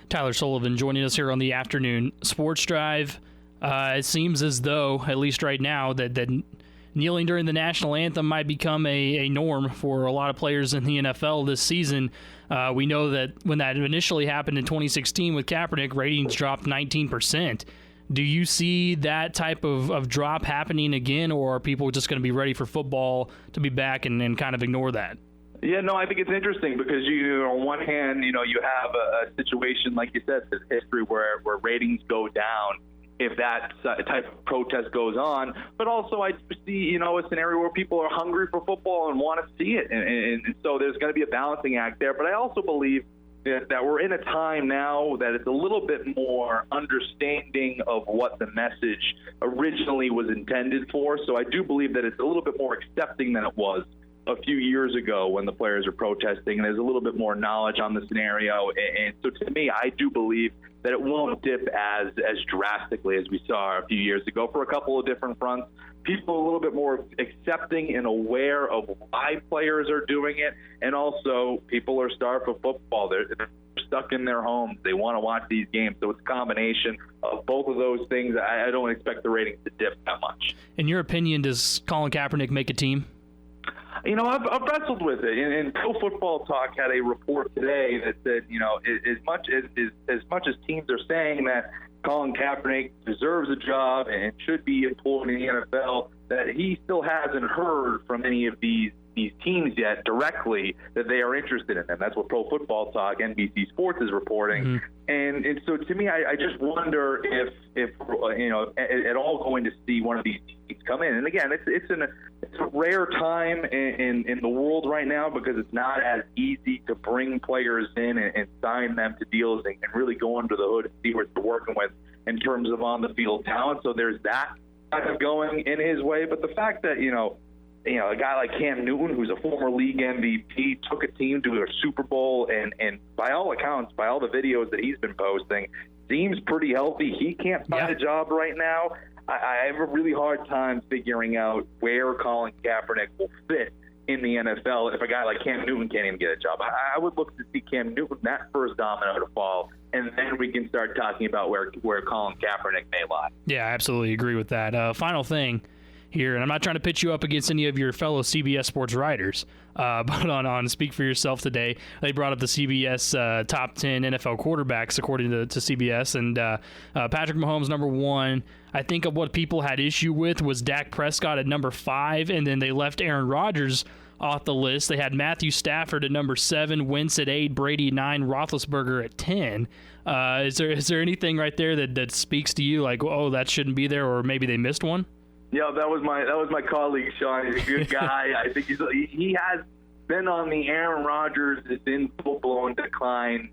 Tyler Sullivan joining us here on the afternoon Sports Drive. It seems as though, at least right now, that kneeling during the national anthem might become a norm for a lot of players in the NFL this season. We know that when that initially happened in 2016 with Kaepernick, ratings dropped 19%. Do you see that type of drop happening again, or are people just going to be ready for football to be back and kind of ignore that? Yeah, no, I think it's interesting because on one hand, you have a situation, like you said, there's history where ratings go down if that type of protest goes on. But also I see, a scenario where people are hungry for football and want to see it. And so there's going to be a balancing act there. But I also believe that we're in a time now that it's a little bit more understanding of what the message originally was intended for. So I do believe that it's a little bit more accepting than it was a few years ago when the players are protesting, and there's a little bit more knowledge on the scenario. And so to me, I do believe that it won't dip as drastically as we saw a few years ago for a couple of different fronts. People are a little bit more accepting and aware of why players are doing it, and also people are starved for football. They're stuck in their homes. They want to watch these games. So it's a combination of both of those things. I don't expect the ratings to dip that much. In your opinion, does Colin Kaepernick make a team? I've wrestled with it, and Pro Football Talk had a report today that said, as much as teams are saying that Colin Kaepernick deserves a job and should be employed in the NFL, that he still hasn't heard from any of these teams yet directly that they are interested in him. That's what Pro Football Talk, NBC Sports, is reporting. Mm-hmm. And so to me, I just wonder if at all going to see one of these teams come in. And again, it's a rare time in the world right now because it's not as easy to bring players in and sign them to deals and really go under the hood and see what they're working with in terms of on the field talent. So there's that kind of going in his way. But the fact that, a guy like Cam Newton, who's a former league MVP, took a team to a Super Bowl, and by all accounts, by all the videos that he's been posting, seems pretty healthy. He can't find a job right now. I have a really hard time figuring out where Colin Kaepernick will fit in the NFL if a guy like Cam Newton can't even get a job. I would look to see Cam Newton, that first domino to fall, and then we can start talking about where Colin Kaepernick may lie. Yeah, I absolutely agree with that. Final thing here, and I'm not trying to pitch you up against any of your fellow CBS sports writers, but on Speak for Yourself today, they brought up the CBS top 10 NFL quarterbacks according to CBS, and Patrick Mahomes number 1. I think of what people had issue with was Dak Prescott at number 5, and then they left Aaron Rodgers off the list. They had Matthew Stafford at number 7, Wentz at 8, Brady at 9, Roethlisberger at 10. Is there anything right there that speaks to you like, oh, that shouldn't be there, or maybe they missed one? Yeah, that was my colleague Sean. He's a good guy. I think he has been on the Aaron Rodgers is in full-blown decline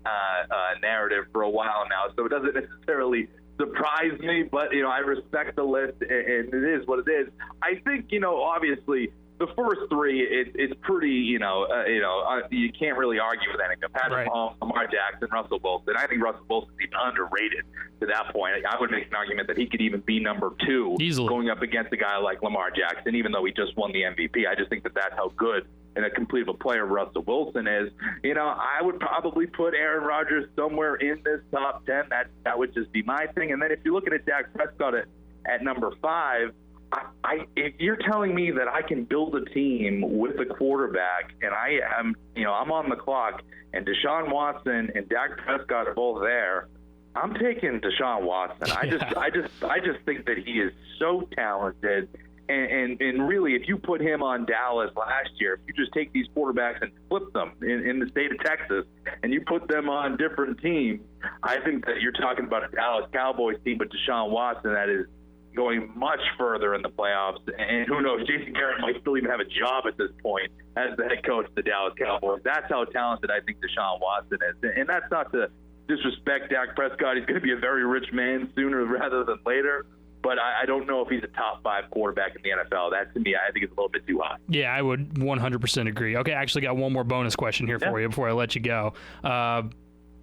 narrative for a while now, so it doesn't necessarily surprise me. But I respect the list, and it is what it is. I think obviously the first three, it's pretty, you can't really argue with anything. Patrick Mahomes, Lamar Jackson, Russell Wilson. I think Russell Wilson's even underrated to that point. I would make an argument that he could even be number 2 easily going up against a guy like Lamar Jackson, even though he just won the MVP. I just think that's how good and a complete of a player Russell Wilson is. I would probably put Aaron Rodgers somewhere in this top 10. That would just be my thing. And then if you're looking at Dak Prescott at number 5, if you're telling me that I can build a team with a quarterback and I'm on the clock and Deshaun Watson and Dak Prescott are both there, I'm taking Deshaun Watson. I just think that he is so talented. And really, if you put him on Dallas last year, if you just take these quarterbacks and flip them in the state of Texas and you put them on different teams, I think that you're talking about a Dallas Cowboys team with Deshaun Watson that is going much further in the playoffs. And who knows, Jason Garrett might still even have a job at this point as the head coach of the Dallas Cowboys. That's how talented I think Deshaun Watson is. And that's not to disrespect Dak Prescott. He's going to be a very rich man sooner rather than later. But I don't know if he's a top 5 quarterback in the NFL. That, to me, I think is a little bit too high. Yeah, I would 100% agree. Okay, I actually got one more bonus question here for you before I let you go.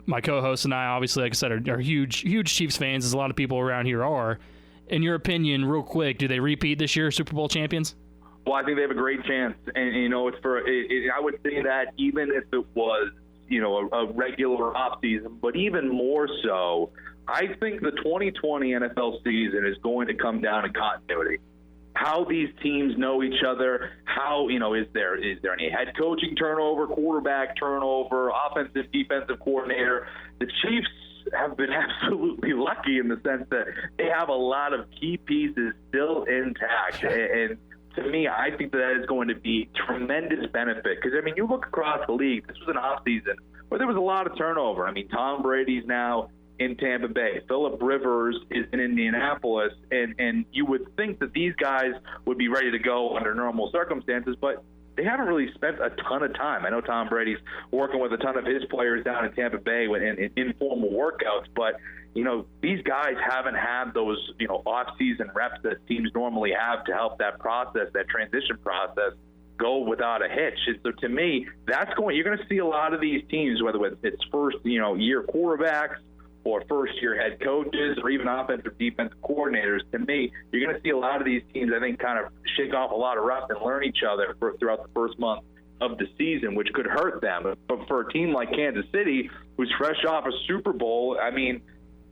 my co-host and I, obviously, like I said, are huge Chiefs fans, as a lot of people around here are. In your opinion, real quick, do they repeat this year, Super Bowl champions? Well, I think they have a great chance, and it's I would say that even if it was, a regular offseason, but even more so, I think the 2020 NFL season is going to come down to continuity. How these teams know each other, how, is there any head coaching turnover, quarterback turnover, offensive, defensive coordinator? The Chiefs have been absolutely lucky in the sense that they have a lot of key pieces still intact. And to me, I think that is going to be tremendous benefit. Because, you look across the league, this was an offseason where there was a lot of turnover. Tom Brady's now in Tampa Bay. Phillip Rivers is in Indianapolis. And you would think that these guys would be ready to go under normal circumstances, but they haven't really spent a ton of time. I know Tom Brady's working with a ton of his players down in Tampa Bay in informal workouts, but, these guys haven't had those, off-season reps that teams normally have to help that process, that transition process, go without a hitch. And so to me, you're going to see a lot of these teams, whether it's first, year quarterbacks or first-year head coaches or even offensive defensive coordinators. To me, you're going to see a lot of these teams, I think, kind of shake off a lot of rust and learn each other throughout the first month of the season, which could hurt them. But for a team like Kansas City, who's fresh off a Super Bowl,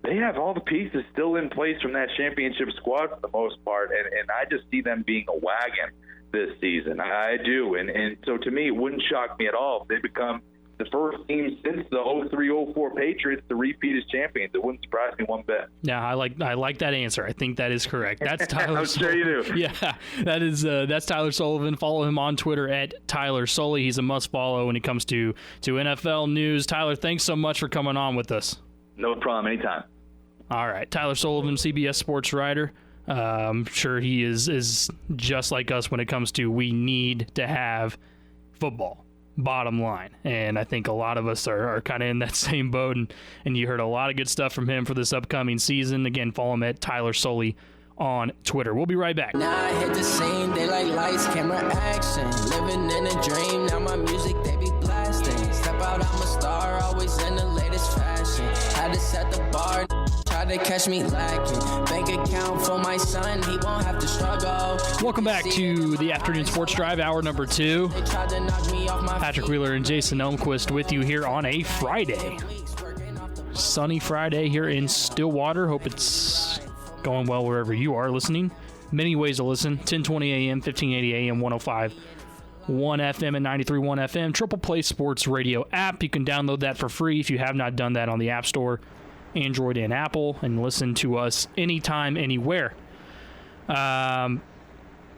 they have all the pieces still in place from that championship squad for the most part, and I just see them being a wagon this season. I do, and so to me, it wouldn't shock me at all if they become the first team since the 03-04 Patriots to repeat as champions. It wouldn't surprise me one bit. Yeah, I like that answer. I think that is correct. That's Tyler. I'm sure you do. Yeah, that's Tyler Sullivan. Follow him on Twitter at Tyler Sully. He's a must follow when it comes to NFL news. Tyler, thanks so much for coming on with us. No problem. Anytime. All right, Tyler Sullivan, CBS sports writer. I'm sure he is just like us when it comes to we need to have football, bottom line. And I think a lot of us are kind of in that same boat. And you heard a lot of good stuff from him for this upcoming season. Again, follow him at Tyler Sully on Twitter. We'll be right back. Now I hit the scene, they like lights, camera, action. Living in a dream, now my music, they be blasting. Step out, I'm a star, always in the latest fashion. Had to set the bar. Try to catch me lacking. Bank account for my son, he won't have to struggle. Welcome back to the Afternoon Sports Drive, hour number 2. Patrick Wheeler and Jason Elmquist with you here on a Friday. Sunny Friday here in Stillwater. Hope it's going well wherever you are listening. Many ways to listen. 1020 AM, 1580 AM, 105.1 FM and 93.1 FM. Triple Play Sports Radio app. You can download that for free if you have not done that on the App Store, Android and Apple, and listen to us anytime, anywhere.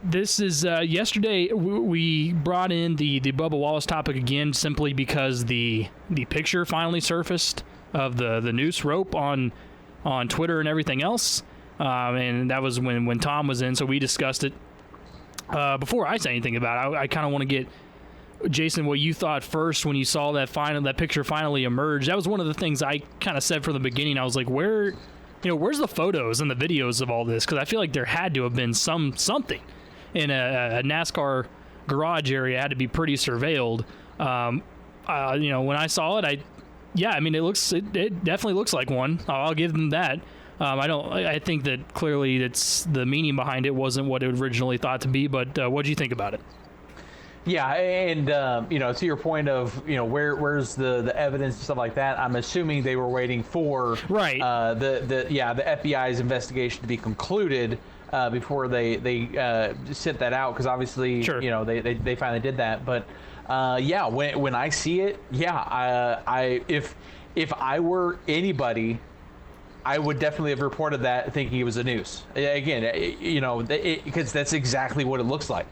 This is yesterday we brought in the Bubba Wallace topic again simply because the picture finally surfaced of the noose rope on Twitter and everything else, and that was when Tom was in, so we discussed it. Before I say anything about it, I kind of want to get Jason, what you thought first when you saw that picture finally emerge. That was one of the things I kind of said from the beginning. I was like, where's the photos and the videos of all this? Because I feel like there had to have been something in a NASCAR garage area. It had to be pretty surveilled. When I saw it, it definitely looks like one. I'll give them that. I think that clearly it's the meaning behind it wasn't what it originally thought to be. But what do you think about it? Yeah, and to your point of where's the evidence and stuff like that, I'm assuming they were waiting for the FBI's investigation to be concluded before they sent that out, because obviously they finally did that. But when I see it, if I were anybody, I would definitely have reported that thinking it was a noose. Again, because that's exactly what it looks like.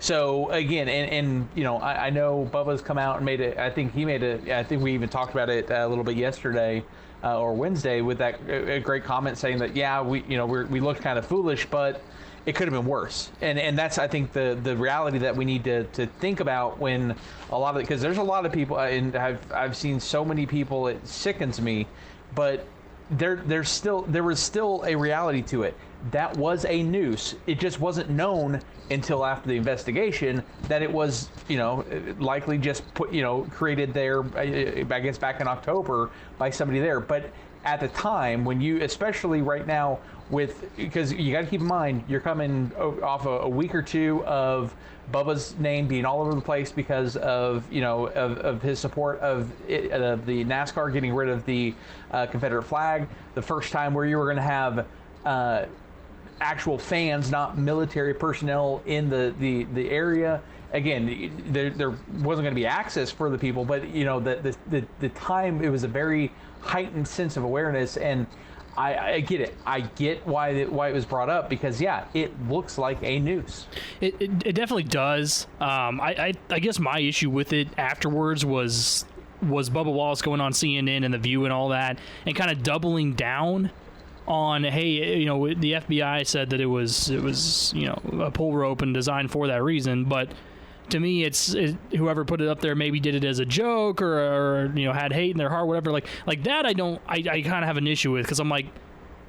So again, I know Bubba's come out and made it. I think we even talked about it a little bit yesterday or Wednesday with that great comment saying that we looked kind of foolish, but it could have been worse. And that's, I think, the reality that we need to think about when a lot of, because there's a lot of people, and I've seen so many people, it sickens me, but there was still a reality to it. that was a noose. It just wasn't known until after the investigation that it was, likely just created there, I guess back in October by somebody there. But at the time, when you, especially right now, because you got to keep in mind, you're coming off a week or two of Bubba's name being all over the place because of of his support of the NASCAR getting rid of the Confederate flag. The first time where you were going to have actual fans, not military personnel, in the area. Again, there wasn't going to be access for the people, but the time, it was a very heightened sense of awareness, and I get it. I get why it was brought up, because it looks like a noose. It definitely does. I guess my issue with it afterwards was Bubba Wallace going on CNN and The View and all that, and kind of doubling down on, hey, the FBI said that it was a pull rope and designed for that reason, but to me, it's whoever put it up there maybe did it as a joke or had hate in their heart, whatever. Like that, I kind of have an issue with, because I'm like,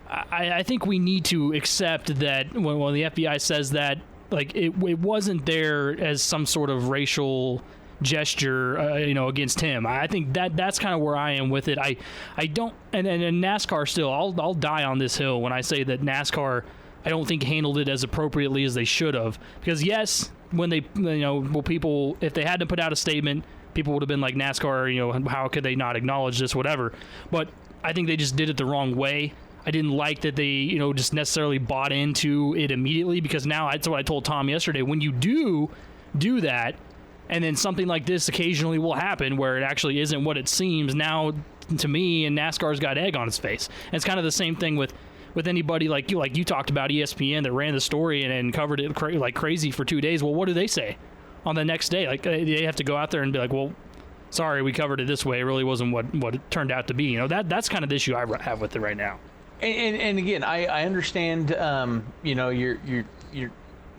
I think we need to accept that when the FBI says that, like, it wasn't there as some sort of racial gesture, against him. I think that's kind of where I am with it. I don't, and NASCAR still, I'll die on this hill when I say that NASCAR, I don't think, handled it as appropriately as they should have, because yes, when they, people, if they had to put out a statement, people would have been like, NASCAR, how could they not acknowledge this, whatever. But I think they just did it the wrong way. I didn't like that they, just necessarily bought into it immediately, because now, that's what I told Tom yesterday, when you do that, and then something like this occasionally will happen where it actually isn't what it seems, now, to me, and NASCAR's got egg on its face. And it's kind of the same thing with anybody like you talked about, ESPN, that ran the story and covered it like crazy for 2 days. Well, what do they say on the next day? Like, they have to go out there and be like, well, sorry, we covered it this way. It really wasn't what it turned out to be. That's kind of the issue I have with it right now. And again, I understand,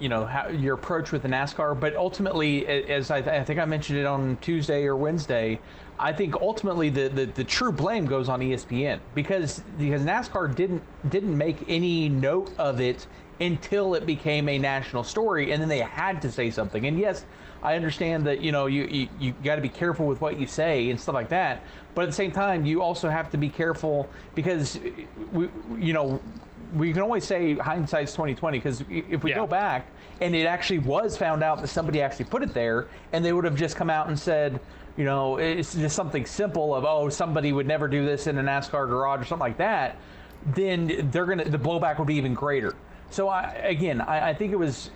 your approach with the NASCAR, but ultimately, as I think I mentioned it on Tuesday or Wednesday, I think ultimately the true blame goes on ESPN, because NASCAR didn't make any note of it until it became a national story, and then they had to say something. And yes, I understand that you got to be careful with what you say and stuff like that, but at the same time, you also have to be careful, because we can always say hindsight's 2020, because if we go back and it actually was found out that somebody actually put it there, and they would have just come out and said, it's just something simple of, oh, somebody would never do this in a NASCAR garage or something like that, then the blowback would be even greater. So I think it was,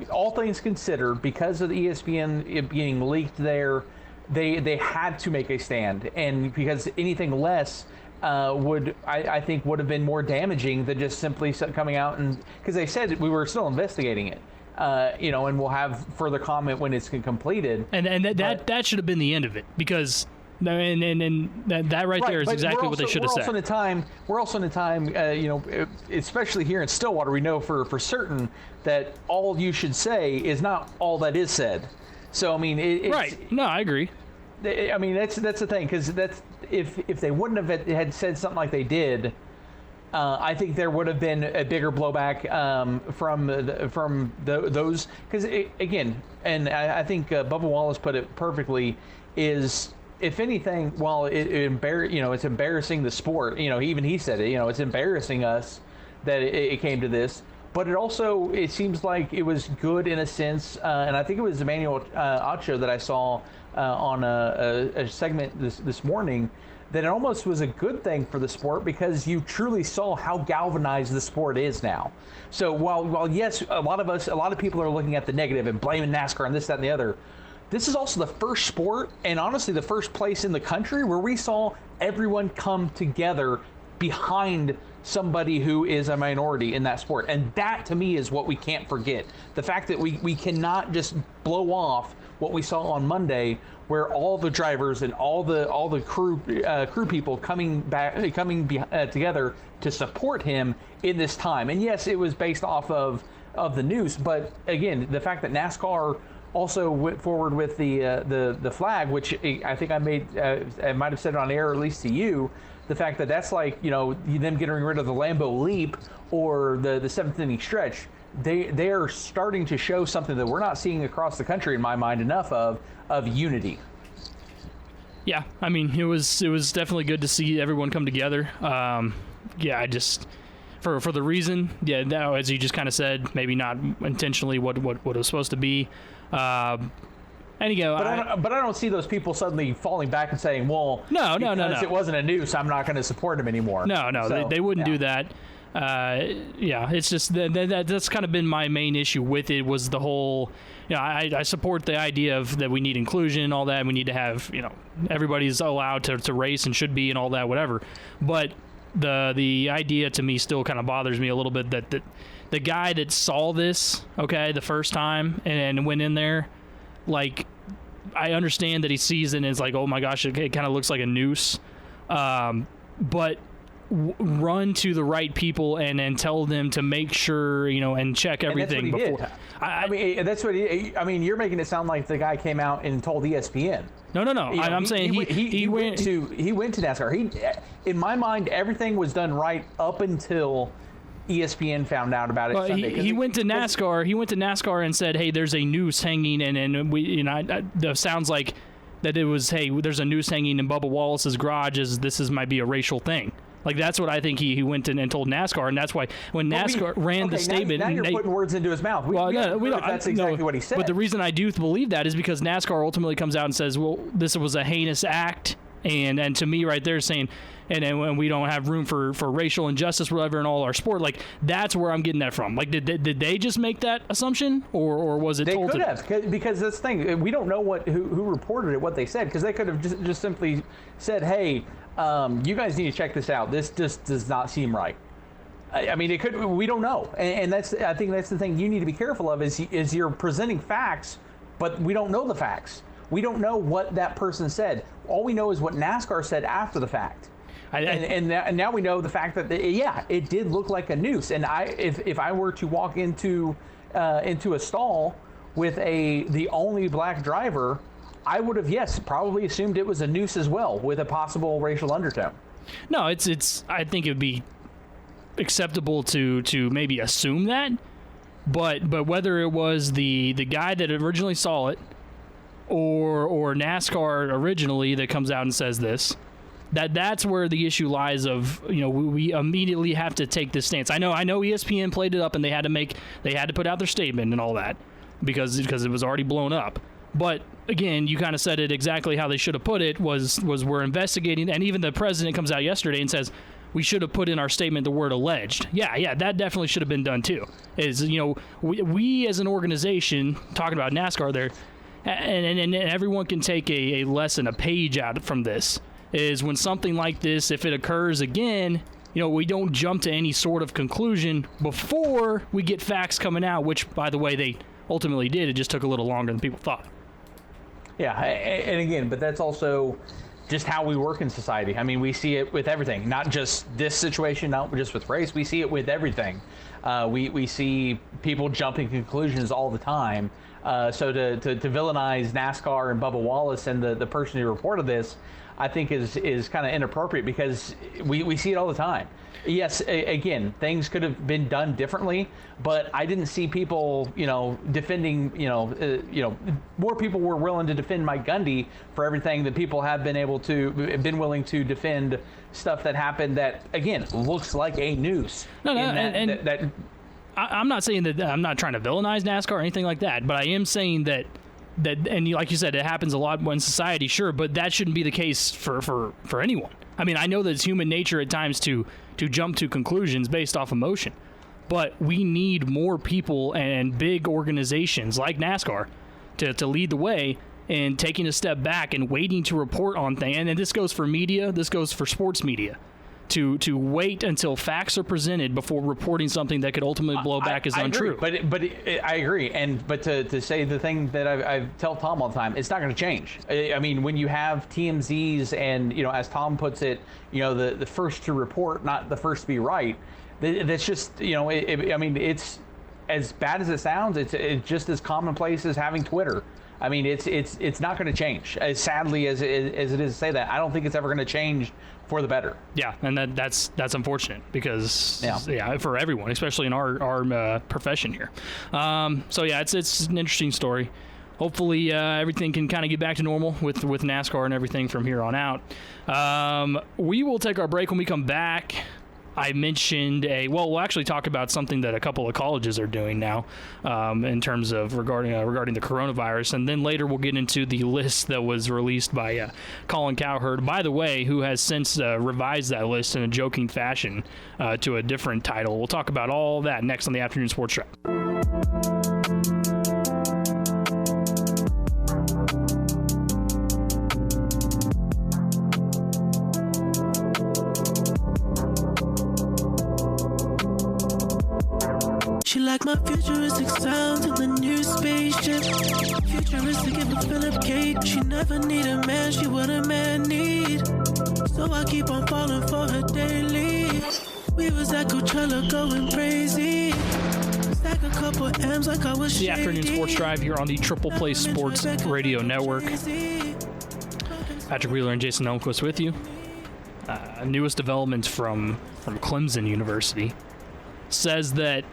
all things considered, because of the ESPN it being leaked there, they had to make a stand, and because anything less would have been more damaging than just simply coming out, and because they said we were still investigating it, and we'll have further comment when it's completed. And that should have been the end of it, because and that right there is exactly what they should have said. We're also in a time, especially here in Stillwater, we know for certain that all you should say is not all that is said. So I mean, it's, right? No, I agree. I mean, that's the thing, because that's if they wouldn't have had said something like they did, I think there would have been a bigger blowback from those, because again, and I think Bubba Wallace put it perfectly, is, if anything, while it's embarrassing the sport, even he said it, it's embarrassing us that it came to this, but it seems like it was good in a sense, and I think it was Emmanuel Acho that I saw on a segment this morning, that it almost was a good thing for the sport, because you truly saw how galvanized the sport is now. So while yes, a lot of people are looking at the negative and blaming NASCAR and this, that, and the other, this is also the first sport, and honestly the first place in the country, where we saw everyone come together behind somebody who is a minority in that sport. And that, to me, is what we can't forget. The fact that we cannot just blow off what we saw on Monday, where all the drivers and all the crew people coming together to support him in this time. And yes, it was based off of the news, but again, the fact that NASCAR also went forward with the flag, which I think I might have said it on air, at least to you, the fact that that's like, them getting rid of the Lambeau leap or the 7th inning stretch. They are starting to show something that we're not seeing across the country, in my mind, enough of unity. Yeah, I mean, it was definitely good to see everyone come together. I just for the reason, now, as you just kind of said, maybe not intentionally what it was supposed to be. And again, but I don't see those people suddenly falling back and saying, "Well, no, it wasn't a noose, I'm not going to support him anymore." No, So, they wouldn't do that. It's just that's kind of been my main issue with it, was the whole. I support the idea of that we need inclusion and all that. We need to have everybody's allowed to race and should be and all that, whatever. But the idea to me still kind of bothers me a little bit that the guy that saw this the first time and went in there, like, I understand that he sees it and it's like, oh my gosh, it kind of looks like a noose, but run to the right people and tell them to make sure and check everything before. I mean, that's what you're making it sound like the guy came out and told ESPN. No. I'm saying he went to NASCAR. In my mind, everything was done right up until ESPN found out about it Sunday. He went to NASCAR. He went to NASCAR and said, "Hey, there's a noose hanging," and we, that sounds like that it was, "Hey, there's a noose hanging in Bubba Wallace's garage. Might be a racial thing." Like, that's what I think he went and told NASCAR, and that's why when NASCAR ran the statement... Now you're putting words into his mouth. We don't that's exactly what he said. But the reason I do believe that is because NASCAR ultimately comes out and says, well, this was a heinous act, and to me right there saying, and we don't have room for racial injustice, whatever, in all our sport. Like, that's where I'm getting that from. Like, did they just make that assumption, or was it told to them? They could have, because this thing, we don't know who reported it, what they said, because they could have just simply said, hey, you guys need to check this out. This just does not seem right. I mean, it could. We don't know, and I think that's the thing you need to be careful of is you're presenting facts, but we don't know the facts. We don't know what that person said. All we know is what NASCAR said after the fact. And now we know the fact that it did look like a noose. And if I were to walk into a stall with the only black driver, I would have probably assumed it was a noose as well, with a possible racial undertone. No, it's. I think it would be acceptable to maybe assume that, but whether it was the guy that originally saw it, or NASCAR originally that comes out and says this, that's where the issue lies. Of we immediately have to take this stance. I know ESPN played it up and they had to put out their statement and all that because it was already blown up. But again, you kind of said it exactly how they should have put it, was we're investigating, and even the president comes out yesterday and says we should have put in our statement the word alleged. Yeah, that definitely should have been done too. We as an organization, talking about NASCAR there, and everyone can take a lesson, a page out from this, is when something like this, if it occurs again, we don't jump to any sort of conclusion before we get facts coming out, which, by the way, they ultimately did. It just took a little longer than people thought. Yeah, and again, but that's also just how we work in society. I mean, we see it with everything, not just this situation, not just with race. We see it with everything. We see people jumping conclusions all the time. So to villainize NASCAR and Bubba Wallace and the person who reported this, I think is kind of inappropriate, because we see it all the time. Yes, again, things could have been done differently, but I didn't see people, defending, more people were willing to defend Mike Gundy for everything that people have been willing to defend stuff that happened that, again, looks like a noose. I'm not saying that, I'm not trying to villainize NASCAR or anything like that, but I am saying that, and like you said, it happens a lot in society, sure, but that shouldn't be the case for anyone. I mean, I know that it's human nature at times to jump to conclusions based off emotion, but we need more people and big organizations like NASCAR to lead the way in taking a step back and waiting to report on things. And this goes for media, this goes for sports media. To wait until facts are presented before reporting something that could ultimately blow back as untrue. But I agree. But to say the thing that I tell Tom all the time, it's not going to change. I mean, when you have TMZs and, as Tom puts it, the first to report, not the first to be right, that's just, I mean, it's as bad as it sounds. It's just as commonplace as having Twitter. I mean, it's not going to change. As sadly as it is to say that, I don't think it's ever going to change for the better. Yeah, and that's unfortunate because for everyone, especially in our profession here. So yeah, it's an interesting story. Hopefully everything can kind of get back to normal with NASCAR and everything from here on out. We will take our break. When we come back, I mentioned we'll actually talk about something that a couple of colleges are doing now in terms of regarding the coronavirus. And then later we'll get into the list that was released by Colin Cowherd, by the way, who has since revised that list in a joking fashion to a different title. We'll talk about all that next on the Afternoon Sports Track. She like my futuristic sounds in the new spaceship. Futuristic if a Philip cake. She never need a man, she what a man need. So I keep on falling for her daily. We was at Coachella going crazy. Stack a couple M's like I was the shady. Afternoon Sports Drive here on the Triple Play Sports Radio Network. Patrick Wheeler and Jason Elmquist with you. Newest developments from Clemson University says that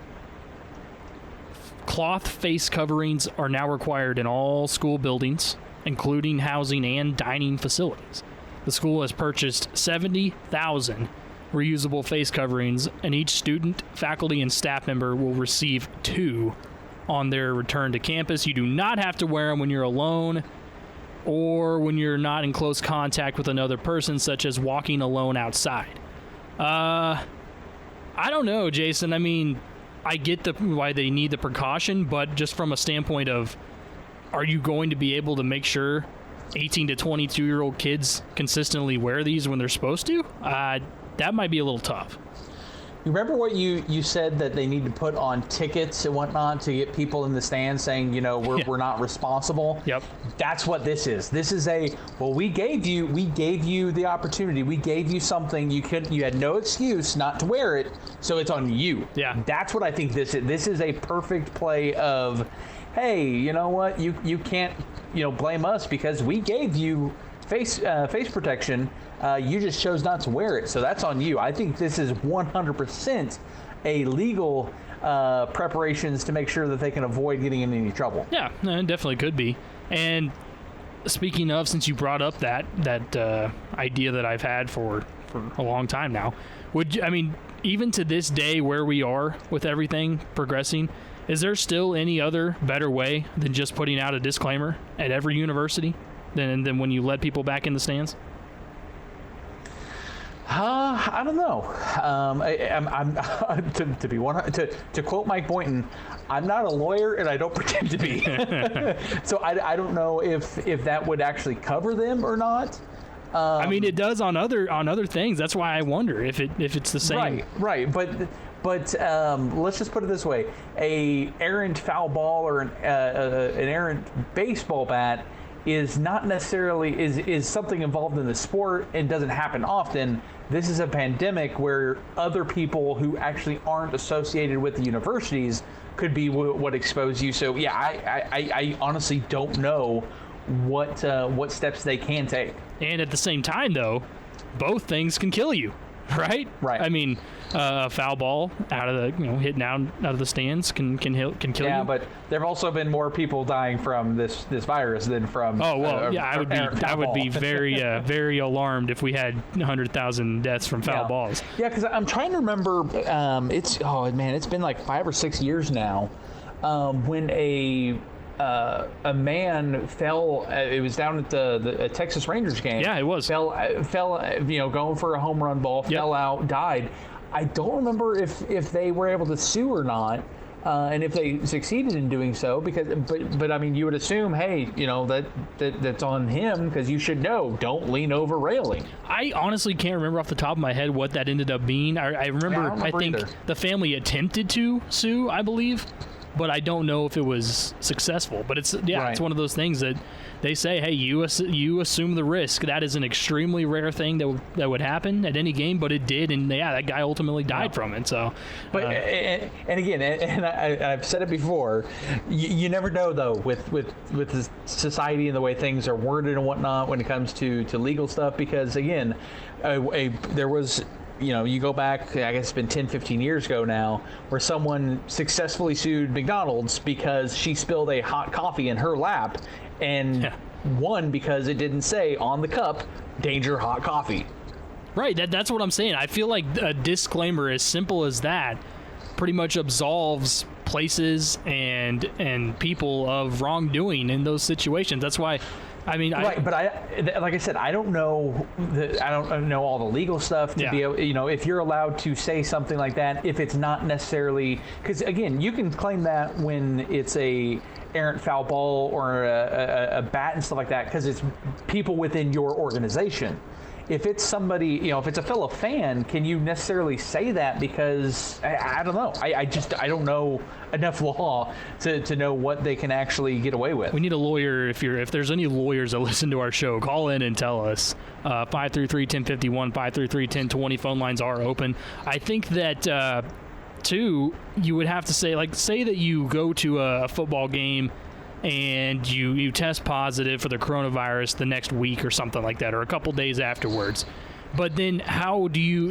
cloth face coverings are now required in all school buildings, including housing and dining facilities. The school has purchased 70,000 reusable face coverings, and each student, faculty, and staff member will receive 2 on their return to campus. You do not have to wear them when you're alone or when you're not in close contact with another person, such as walking alone outside. I don't know, Jason. I mean, I get why they need the precaution, but just from a standpoint of, are you going to be able to make sure 18 to 22-year-old kids consistently wear these when they're supposed to? That might be a little tough. You remember what you said that they need to put on tickets and whatnot to get people in the stands saying, we're not responsible? Yep. That's what this is. This is we gave you the opportunity. We gave you something. You had no excuse not to wear it, so it's on you. Yeah. That's what I think this is. This is a perfect play of, hey, you know what? You can't, blame us because we gave you face protection. You just chose not to wear it, so that's on you. I think this is 100% a legal preparations to make sure that they can avoid getting in any trouble. Yeah, it definitely could be. And speaking of, since you brought up that idea that I've had for a long time now, even to this day where we are with everything progressing, is there still any other better way than just putting out a disclaimer at every university than when you let people back in the stands? I don't know. I'm to quote Mike Boynton, I'm not a lawyer and I don't pretend to be. So I don't know if that would actually cover them or not. It does on other things. That's why I wonder if it's the same. Right. But let's just put it this way: a errant foul ball or an errant baseball bat is not necessarily is something involved in the sport and doesn't happen often. This is a pandemic where other people who actually aren't associated with the universities could be what expose you. So yeah, I honestly don't know what steps they can take. And at the same time, though, both things can kill you, right? Right. I mean, a foul ball out of the hitting out of the stands can kill you. Yeah, but there have also been more people dying from this virus than from. Oh well, I would be very very alarmed if we had 100,000 deaths from foul balls. Yeah, because I'm trying to remember. It's been like 5 or 6 years now. When a man fell. It was down at the Texas Rangers game. Yeah, it was. Fell. Going for a home run ball. Fell out. Died. I don't remember if they were able to sue or not, and if they succeeded in doing so. But I mean, you would assume, hey, that's on him because you should know. Don't lean over railing. I honestly can't remember off the top of my head what that ended up being. I remember. I think either. The family attempted to sue, I believe. but I don't know if it was successful. But it's one of those things that they say, hey, you assume the risk. That is an extremely rare thing that would happen at any game, but it did, and that guy ultimately died from it. So, but and again, and I've said it before, you never know though with the society and the way things are worded and whatnot when it comes to legal stuff, because again, there was. You go back, I guess it's been 10, 15 years ago now, where someone successfully sued McDonald's because she spilled a hot coffee in her lap and won because it didn't say on the cup, danger hot coffee. Right, that's what I'm saying. I feel like a disclaimer as simple as that pretty much absolves places and people of wrongdoing in those situations. That's why... I mean, right, but like I said, I don't know all the legal stuff to be able, if you're allowed to say something like that, if it's not necessarily, because again, you can claim that when it's a errant foul ball or a bat and stuff like that, because it's people within your organization. If it's somebody, if it's a fellow fan, can you necessarily say that? Because I don't know. I don't know enough law to know what they can actually get away with. We need a lawyer. If there's any lawyers that listen to our show, call in and tell us. 533-1051, 533-1020 phone lines are open. I think that too, you would have to say, like, say that you go to a football game and you test positive for the coronavirus the next week or something like that, or a couple days afterwards. But then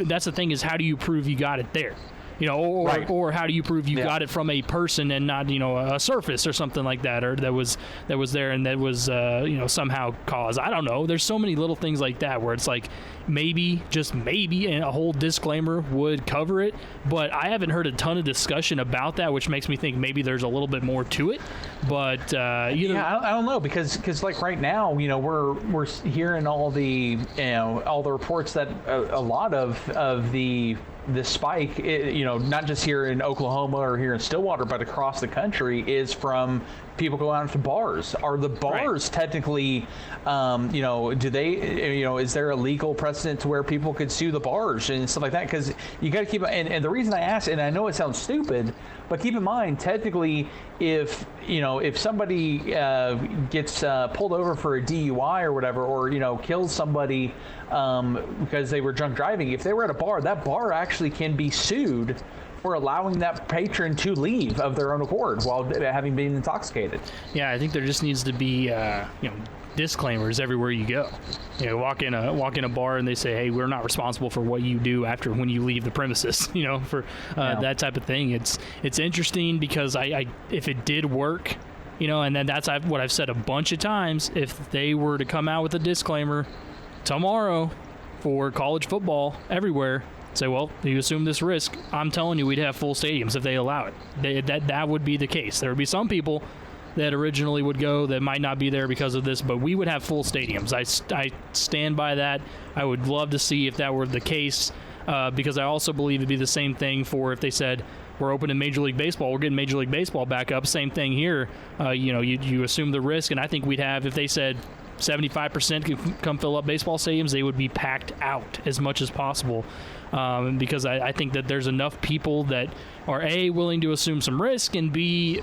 that's the thing, is how do you prove you got it there? Or how do you prove you got it from a person and not, a surface or something like that, or that was there and that was, somehow caused. I don't know. There's so many little things like that where it's like maybe, just maybe, and a whole disclaimer would cover it. But I haven't heard a ton of discussion about that, which makes me think maybe there's a little bit more to it. But I don't know, because like right now, we're hearing all the reports that a lot of the spike, not just here in Oklahoma or here in Stillwater, but across the country, is from people going out to bars. Are the bars technically, do they, is there a legal precedent to where people could sue the bars and stuff like that? Because you got to keep, and the reason I ask, and I know it sounds stupid, but keep in mind, technically, if somebody gets pulled over for a DUI or whatever, or kills somebody because they were drunk driving, if they were at a bar, that bar actually can be sued for allowing that patron to leave of their own accord while having been intoxicated. Yeah, I think there just needs to be disclaimers everywhere you go. Walk in a bar and they say, hey, we're not responsible for what you do after when you leave the premises. That type of thing. It's interesting because if it did work, and then that's what I've said a bunch of times. If they were to come out with a disclaimer tomorrow for college football everywhere, say, well, you assume this risk, I'm telling you, we'd have full stadiums if they allow it. That would be the case. There would be some people that originally would go that might not be there because of this, but we would have full stadiums. I stand by that. I would love to see if that were the case, because I also believe it'd be the same thing for if they said, we're opening Major League Baseball, we're getting Major League Baseball back up, same thing here. You assume the risk, and I think we'd have, if they said 75% could come fill up baseball stadiums, they would be packed out as much as possible. Because I think that there's enough people that are A, willing to assume some risk, and B,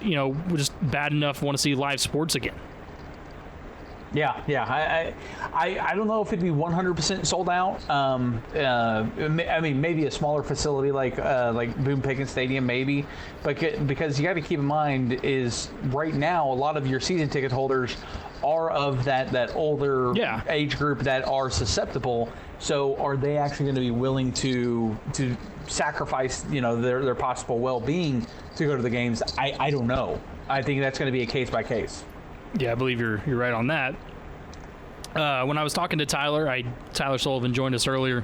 just bad enough want to see live sports again. Yeah. I don't know if it'd be 100% sold out. I mean, maybe a smaller facility like Boone Pickens Stadium, maybe. But because you got to keep in mind is right now a lot of your season ticket holders are of that older age group that are susceptible. So are they actually going to be willing to sacrifice their possible well-being to go to the games? I don't know. I think that's going to be a case by case. Yeah, I believe you're right on that. When I was talking to Tyler Sullivan joined us earlier,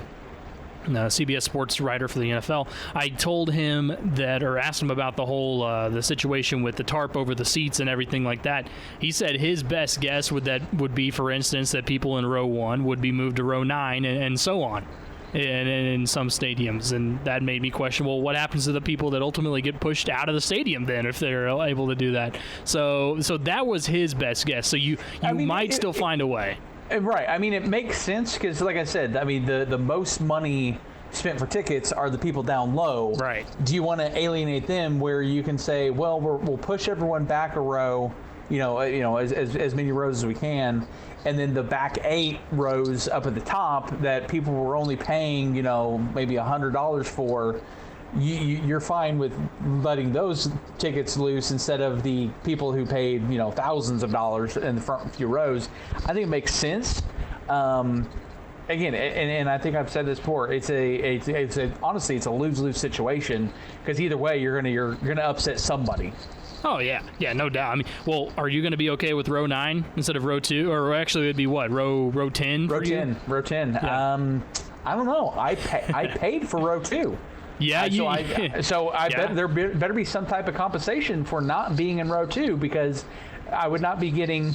CBS sports writer for the NFL. I told him asked him about the whole the situation with the tarp over the seats and everything like that. He said his best guess would be, for instance, that people in row 1 would be moved to row 9 and so on. In some stadiums, and that made me question, well, what happens to the people that ultimately get pushed out of the stadium then if they're able to do that? So that was his best guess. So you might find a way. Right. I mean, it makes sense because, like I said, I mean, the most money spent for tickets are the people down low. Right. Do you want to alienate them where you can say, well, we'll push everyone back a row, as many rows as we can, and then the back 8 rows up at the top that people were only paying, maybe $100 for, you're fine with letting those tickets loose instead of the people who paid, thousands of dollars in the front few rows. I think it makes sense. Again, and I think I've said this before. Honestly, it's a lose-lose situation because either way, you're gonna upset somebody. Oh yeah, no doubt. I mean, well, are you going to be okay with row 9 instead of row 2, or actually it'd be what, row 10? Row 10. Yeah. I don't know. I paid for row 2. Yeah, bet there better be some type of compensation for not being in row 2 because I would not be getting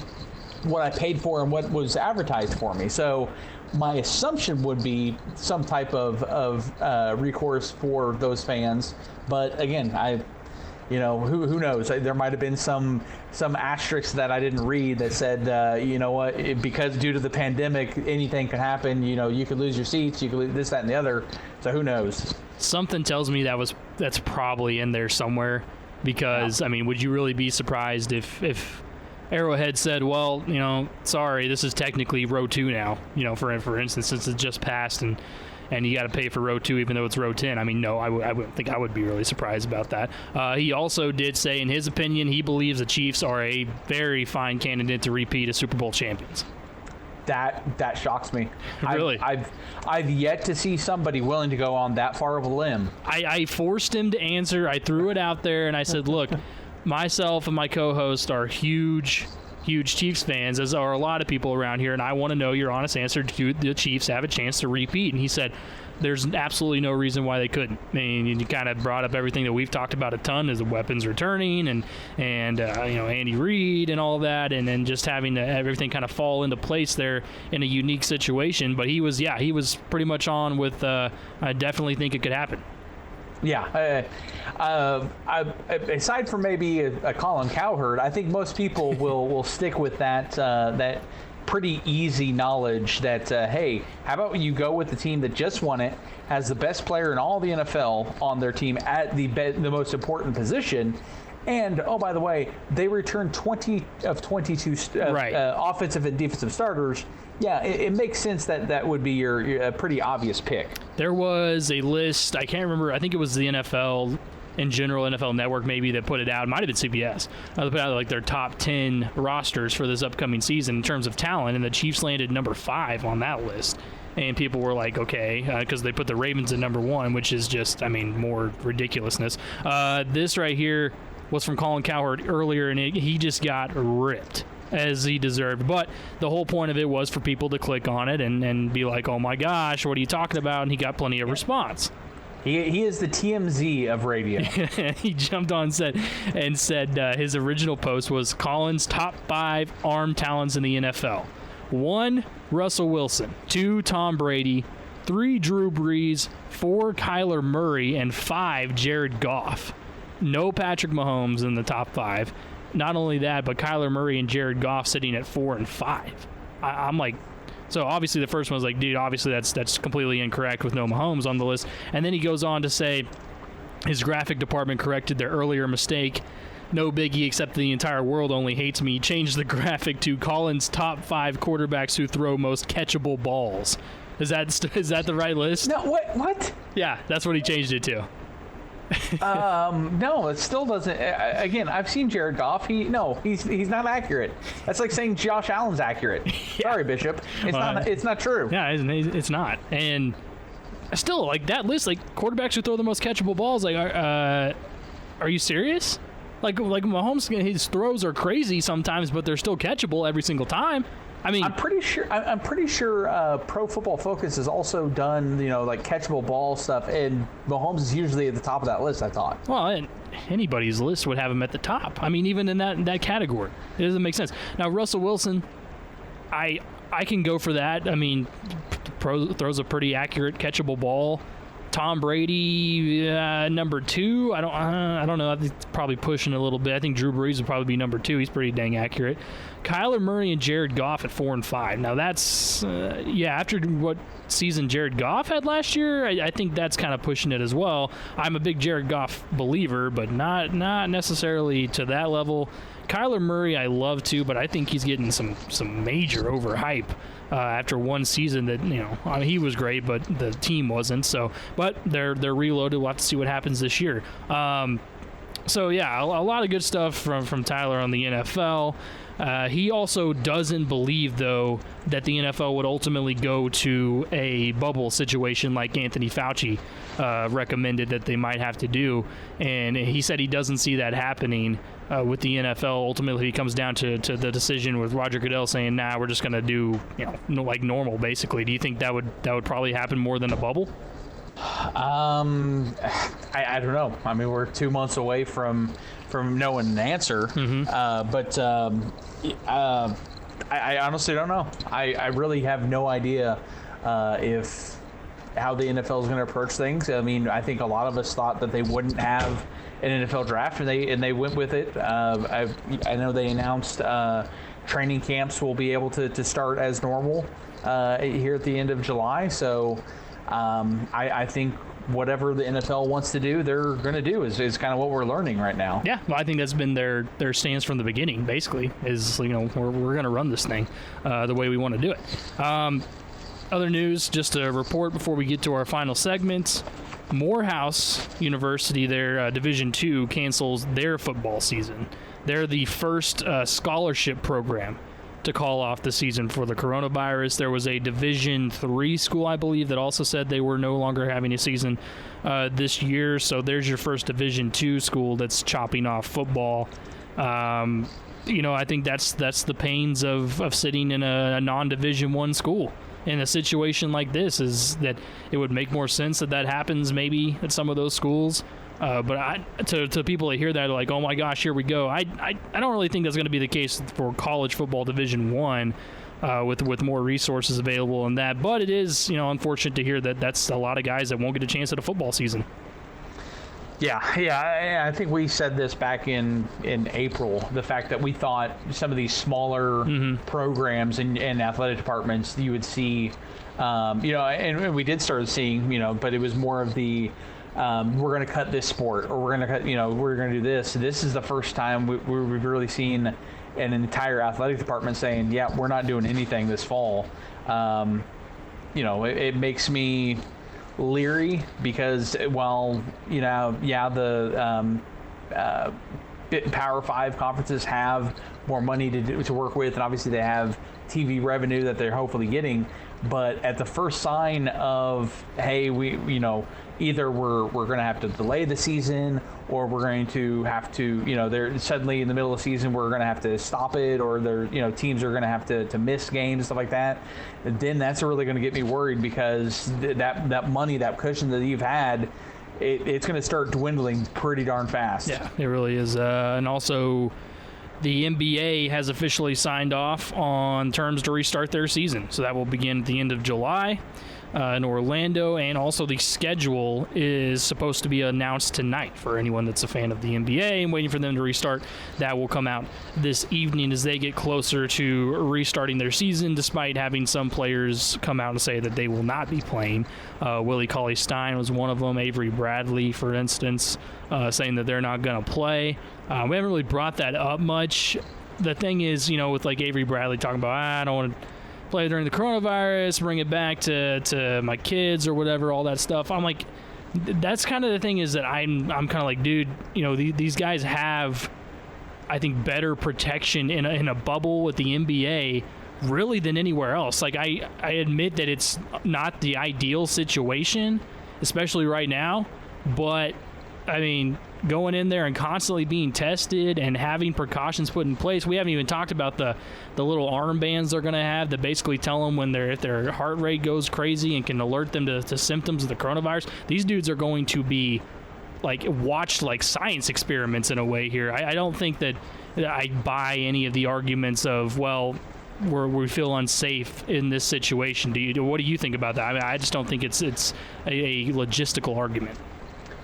what I paid for and what was advertised for me. So my assumption would be some type of recourse for those fans. But again, who knows? There might have been some asterisk that I didn't read that said, because due to the pandemic, anything could happen. You could lose your seats, you could lose this, that, and the other. So who knows? Something tells me that's probably in there somewhere. Because I mean, would you really be surprised if Arrowhead said, well, sorry, this is technically row 2 now. For instance, since it just passed and you got to pay for row 2 even though it's row 10. I mean, no, I wouldn't think I would be really surprised about that. He also did say, in his opinion, he believes the Chiefs are a very fine candidate to repeat as Super Bowl champions. That shocks me. Really? I've yet to see somebody willing to go on that far of a limb. I forced him to answer. I threw it out there, and I said, look, myself and my co-host are huge Chiefs fans, as are a lot of people around here, and I want to know your honest answer. Do the Chiefs have a chance to repeat? And he said there's absolutely no reason why they couldn't. I mean, you kind of brought up everything that we've talked about a ton, is the weapons returning and Andy Reid and all that, and then just having everything kind of fall into place there in a unique situation. But he was pretty much on with I definitely think it could happen. Yeah. Aside from maybe a Colin Cowherd, I think most people will stick with that pretty easy knowledge that, hey, how about you go with the team that just won it, has the best player in all the NFL on their team at the most important position, and, oh, by the way, they returned 20 of 22 offensive and defensive starters. Yeah, it makes sense that would be your pretty obvious pick. There was a list, I can't remember, I think it was the NFL in general, NFL Network maybe, that put it out. It might have been CBS. They put out like their top 10 rosters for this upcoming season in terms of talent, and the Chiefs landed number 5 on that list. And people were like, okay, because they put the Ravens at number 1, which is just, more ridiculousness. This right here was from Colin Cowherd earlier, and he just got ripped, as he deserved. But the whole point of it was for people to click on it and be like, oh my gosh, what are you talking about? And he got plenty of response. He is the TMZ of radio. He jumped on set and said his original post was Colin's top 5 arm talents in the NFL. 1, Russell Wilson. 2, Tom Brady. 3, Drew Brees. 4, Kyler Murray. And 5, Jared Goff. No Patrick Mahomes in the top 5. Not only that, but Kyler Murray and Jared Goff sitting at 4 and 5. I'm like, so obviously the first one was like, dude, obviously that's completely incorrect with no Mahomes on the list. And then he goes on to say his graphic department corrected their earlier mistake. No biggie, except the entire world only hates me. Changed the graphic to Colin's top 5 quarterbacks who throw most catchable balls. Is that the right list? No, what? Yeah, that's what he changed it to. No, it still doesn't. Again, I've seen Jared Goff. He's not accurate. That's like saying Josh Allen's accurate. Yeah. Sorry, Bishop. It's not true. Yeah, it's not. And still, like that list, like quarterbacks who throw the most catchable balls. Like, are you serious? Like Mahomes, his throws are crazy sometimes, but they're still catchable every single time. I mean, I'm pretty sure Pro Football Focus has also done, like catchable ball stuff, and Mahomes is usually at the top of that list, I thought. Well, anybody's list would have him at the top. I mean, even in that category, it doesn't make sense. Now, Russell Wilson, I can go for that. I mean, throws a pretty accurate catchable ball. Tom Brady number 2. I don't know. I think it's probably pushing a little bit. I think Drew Brees would probably be number 2. He's pretty dang accurate. Kyler Murray and Jared Goff at 4 and 5. Now that's after what season Jared Goff had last year, I think that's kind of pushing it as well. I'm a big Jared Goff believer, but not necessarily to that level. Kyler Murray I love too, but I think he's getting some major overhype after one season that, he was great, but the team wasn't. So, but they're reloaded. We'll have to see what happens this year. So yeah, a lot of good stuff from Tyler on the NFL. He also doesn't believe, though, that the NFL would ultimately go to a bubble situation like Anthony Fauci recommended that they might have to do. And he said he doesn't see that happening with the NFL. Ultimately, it comes down to the decision with Roger Goodell saying, nah, we're just going to do like normal, basically. Do you think that would probably happen more than a bubble? I don't know. I mean, we're 2 months away from knowing an answer. But I honestly don't know. I really have no idea if how the NFL is going to approach things. I mean, I think a lot of us thought that they wouldn't have an NFL draft, and they went with it. I know they announced training camps will be able to start as normal here at the end of July. So I think whatever the NFL wants to do, they're going to do is kind of what we're learning right now. Yeah, well, I think that's been their stance from the beginning, basically, is, we're going to run this thing the way we want to do it. Other news, just a report before we get to our final segment. Morehouse University, their Division II, cancels their football season. They're the first scholarship program to call off the season for the coronavirus. There was a Division III school, I believe, that also said they were no longer having a season this year. So there's your first Division II school that's chopping off football. I think that's the pains of sitting in a non-Division I school. In a situation like this, is that it would make more sense that happens maybe at some of those schools. But to people that hear that, like, oh my gosh, here we go. I don't really think that's going to be the case for college football Division I, with more resources available and that. But it is, unfortunate to hear that that's a lot of guys that won't get a chance at a football season. Yeah. I think we said this back in April. The fact that we thought some of these smaller programs and athletic departments you would see, and we did start seeing, but it was more of the. We're going to cut this sport, or we're going to cut, we're going to do this. This is the first time we've really seen an entire athletic department saying, yeah, we're not doing anything this fall. It makes me leery because while, the Power 5 conferences have more money to work with, and obviously they have TV revenue that they're hopefully getting, but at the first sign of, hey, either we're going to have to delay the season, or we're going to have to, they're suddenly in the middle of the season, we're going to have to stop it, or teams are going to have to miss games and stuff like that. Then that's really going to get me worried, because that money, that cushion that you've had, it's going to start dwindling pretty darn fast. Yeah, it really is. And also, the NBA has officially signed off on terms to restart their season. So that will begin at the end of July in Orlando. And also the schedule is supposed to be announced tonight for anyone that's a fan of the NBA and waiting for them to restart. That will come out this evening as they get closer to restarting their season, despite having some players come out and say that they will not be playing. Willie Cauley-Stein was one of them. Avery Bradley, for instance, saying that they're not going to play. We haven't really brought that up much. The thing is, with like Avery Bradley talking about, I don't want to play during the coronavirus, bring it back to my kids or whatever, all that stuff. I'm like, that's kind of the thing, is that I'm kind of like, dude, these guys have, I think, better protection in a bubble with the NBA really than anywhere else. Like, I admit that it's not the ideal situation, especially right now, but I mean, going in there and constantly being tested and having precautions put in place. We haven't even talked about the little armbands they're going to have that basically tell them when if their heart rate goes crazy and can alert them to symptoms of the coronavirus. These dudes are going to be watched like science experiments in a way here. I don't think that I buy any of the arguments of, well, we feel unsafe in this situation. What do you think about that? I mean, I just don't think it's a logistical argument.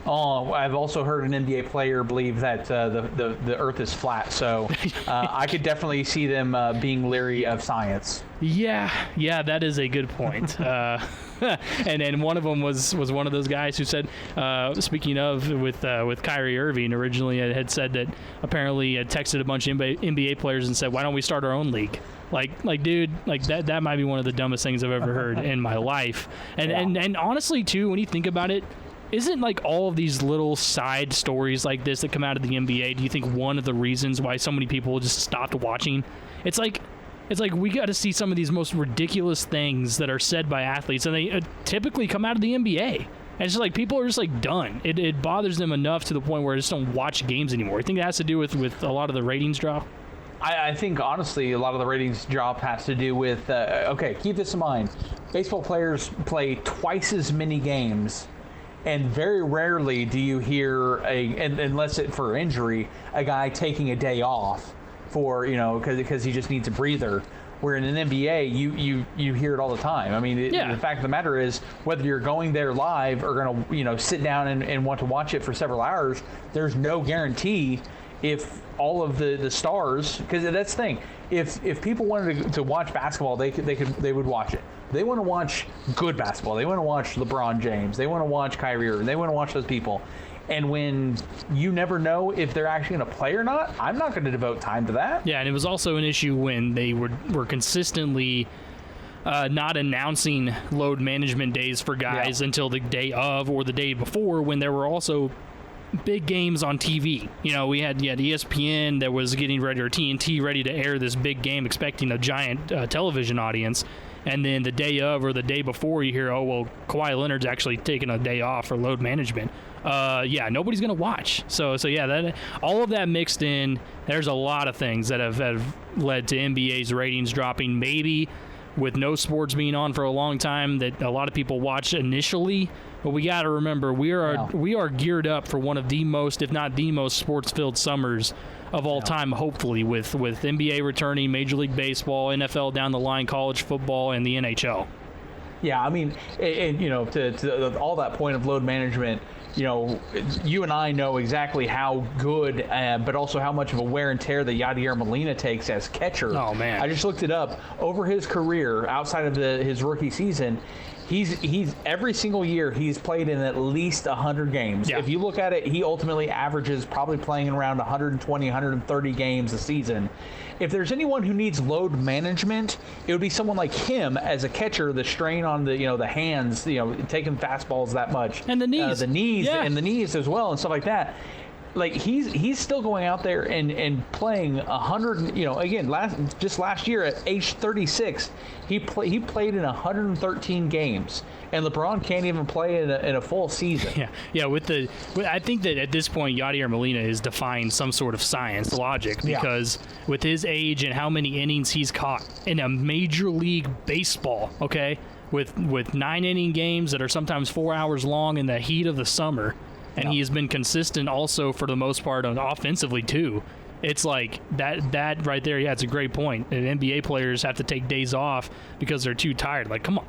Oh, I've also heard an NBA player believe that the Earth is flat, so I could definitely see them being leery of science. Yeah, that is a good point. And one of them was one of those guys who said, speaking of with Kyrie Irving, originally had said that apparently had texted a bunch of NBA players and said, "Why don't we start our own league?" Like, dude, like that might be one of the dumbest things I've ever heard in my life. And honestly, too, when you think about it, isn't like all of these little side stories like this that come out of the NBA, do you think one of the reasons why so many people just stopped watching? It's like we got to see some of these most ridiculous things that are said by athletes, and they typically come out of the NBA. And it's just like people are just like done. It bothers them enough to the point where they just don't watch games anymore. I think it has to do with a lot of the ratings drop. I think, honestly, a lot of the ratings drop has to do with, okay, keep this in mind. Baseball players play twice as many games, and very rarely do you hear, unless it for injury, a guy taking a day off for, because he just needs a breather. Where in an NBA, you hear it all the time. I mean, the fact of the matter is, whether you're going there live or going to, sit down and want to watch it for several hours, there's no guarantee if all of the stars, because that's the thing. If people wanted to watch basketball, they would watch it. They want to watch good basketball. They want to watch LeBron James. They want to watch Kyrie Irving. They want to watch those people. And when you never know if they're actually going to play or not, I'm not going to devote time to that. Yeah, and it was also an issue when they were consistently not announcing load management days for guys until the day of or the day before, when there were also big games on TV. We had ESPN that was getting ready, or TNT ready to air this big game, expecting a giant television audience. And then the day of or the day before, you hear, oh, well, Kawhi Leonard's actually taking a day off for load management. Nobody's going to watch. So that all of that mixed in, there's a lot of things that have led to NBA's ratings dropping. Maybe with no sports being on for a long time, that a lot of people watch initially. But we got to remember, we are geared up for one of the most, if not the most, sports-filled summers of all time, hopefully, with NBA returning, Major League Baseball, NFL down the line, college football, and the NHL. Yeah, I mean, and to all that point of load management, you and I know exactly how good, but also how much of a wear and tear that Yadier Molina takes as catcher. Oh, man. I just looked it up. Over his career, outside of his rookie season, he's every single year he's played in at least 100 games. Yeah. If you look at it, he ultimately averages probably playing around 120, 130 games a season. If there's anyone who needs load management, it would be someone like him as a catcher. The strain on the hands, taking fastballs that much, and the knees, and the knees as well, and stuff like that. Like he's still going out there and playing 100. Again, last year at age 36, he played in 113 games, and LeBron can't even play in a full season. Yeah. I think that at this point, Yadier Molina is defying some sort of science logic, because with his age and how many innings he's caught in a Major League Baseball, okay, with 9-inning games that are sometimes 4 hours long in the heat of the summer. And he has been consistent also for the most part offensively too. It's like that right there. Yeah, it's a great point. And NBA players have to take days off because they're too tired. Like, come on.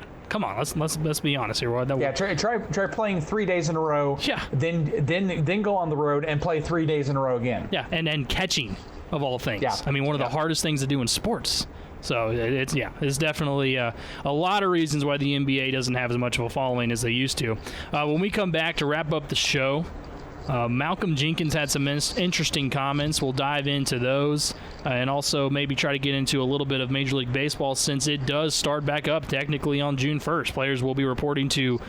Let's be honest here. Try playing 3 days in a row. Yeah. Then go on the road and play 3 days in a row again. Yeah, and catching of all things. Yeah. I mean, one of the hardest things to do in sports. So it's definitely a lot of reasons why the NBA doesn't have as much of a following as they used to. When we come back to wrap up the show, Malcom Jenkins had some interesting comments. We'll dive into those and also maybe try to get into a little bit of Major League Baseball, since it does start back up technically on June 1st. Players will be reporting to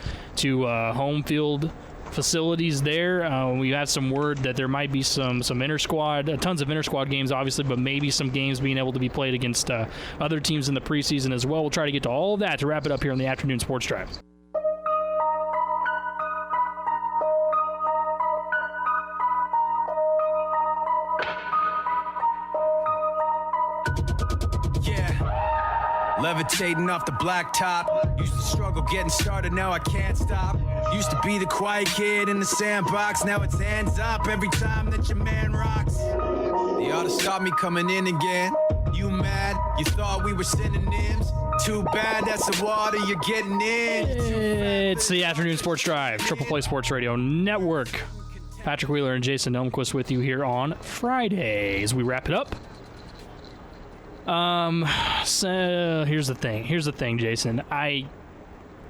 home field facilities there. We have some word that there might be some inter-squad, tons of inter-squad games, obviously, but maybe some games being able to be played against other teams in the preseason as well. We'll try to get to all of that to wrap it up here on the Afternoon Sports Drive. Levitating off the blacktop. Used to struggle getting started, now I can't stop. Used to be the quiet kid in the sandbox, now it's hands up every time that your man rocks. They ought to stop me coming in again. You mad? You thought we were synonyms? Too bad that's the water you're getting in. It's the Afternoon Sports Drive, Triple Play Sports Radio Network. Patrick Wheeler and Jason Elmquist with you here on Friday as we wrap it up. So here's the thing, Jason. I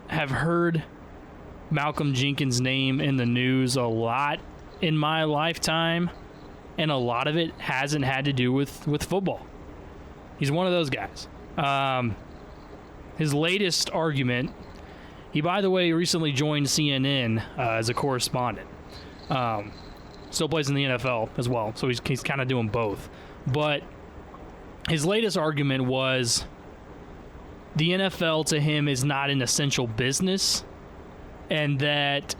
have heard Malcom Jenkins' name in the news a lot in my lifetime, and a lot of it hasn't had to do with football. He's one of those guys. His latest argument, he, by the way, recently joined CNN as a correspondent. Still plays in the NFL as well, so he's kind of doing both. But his latest argument was the NFL to him is not an essential business, and that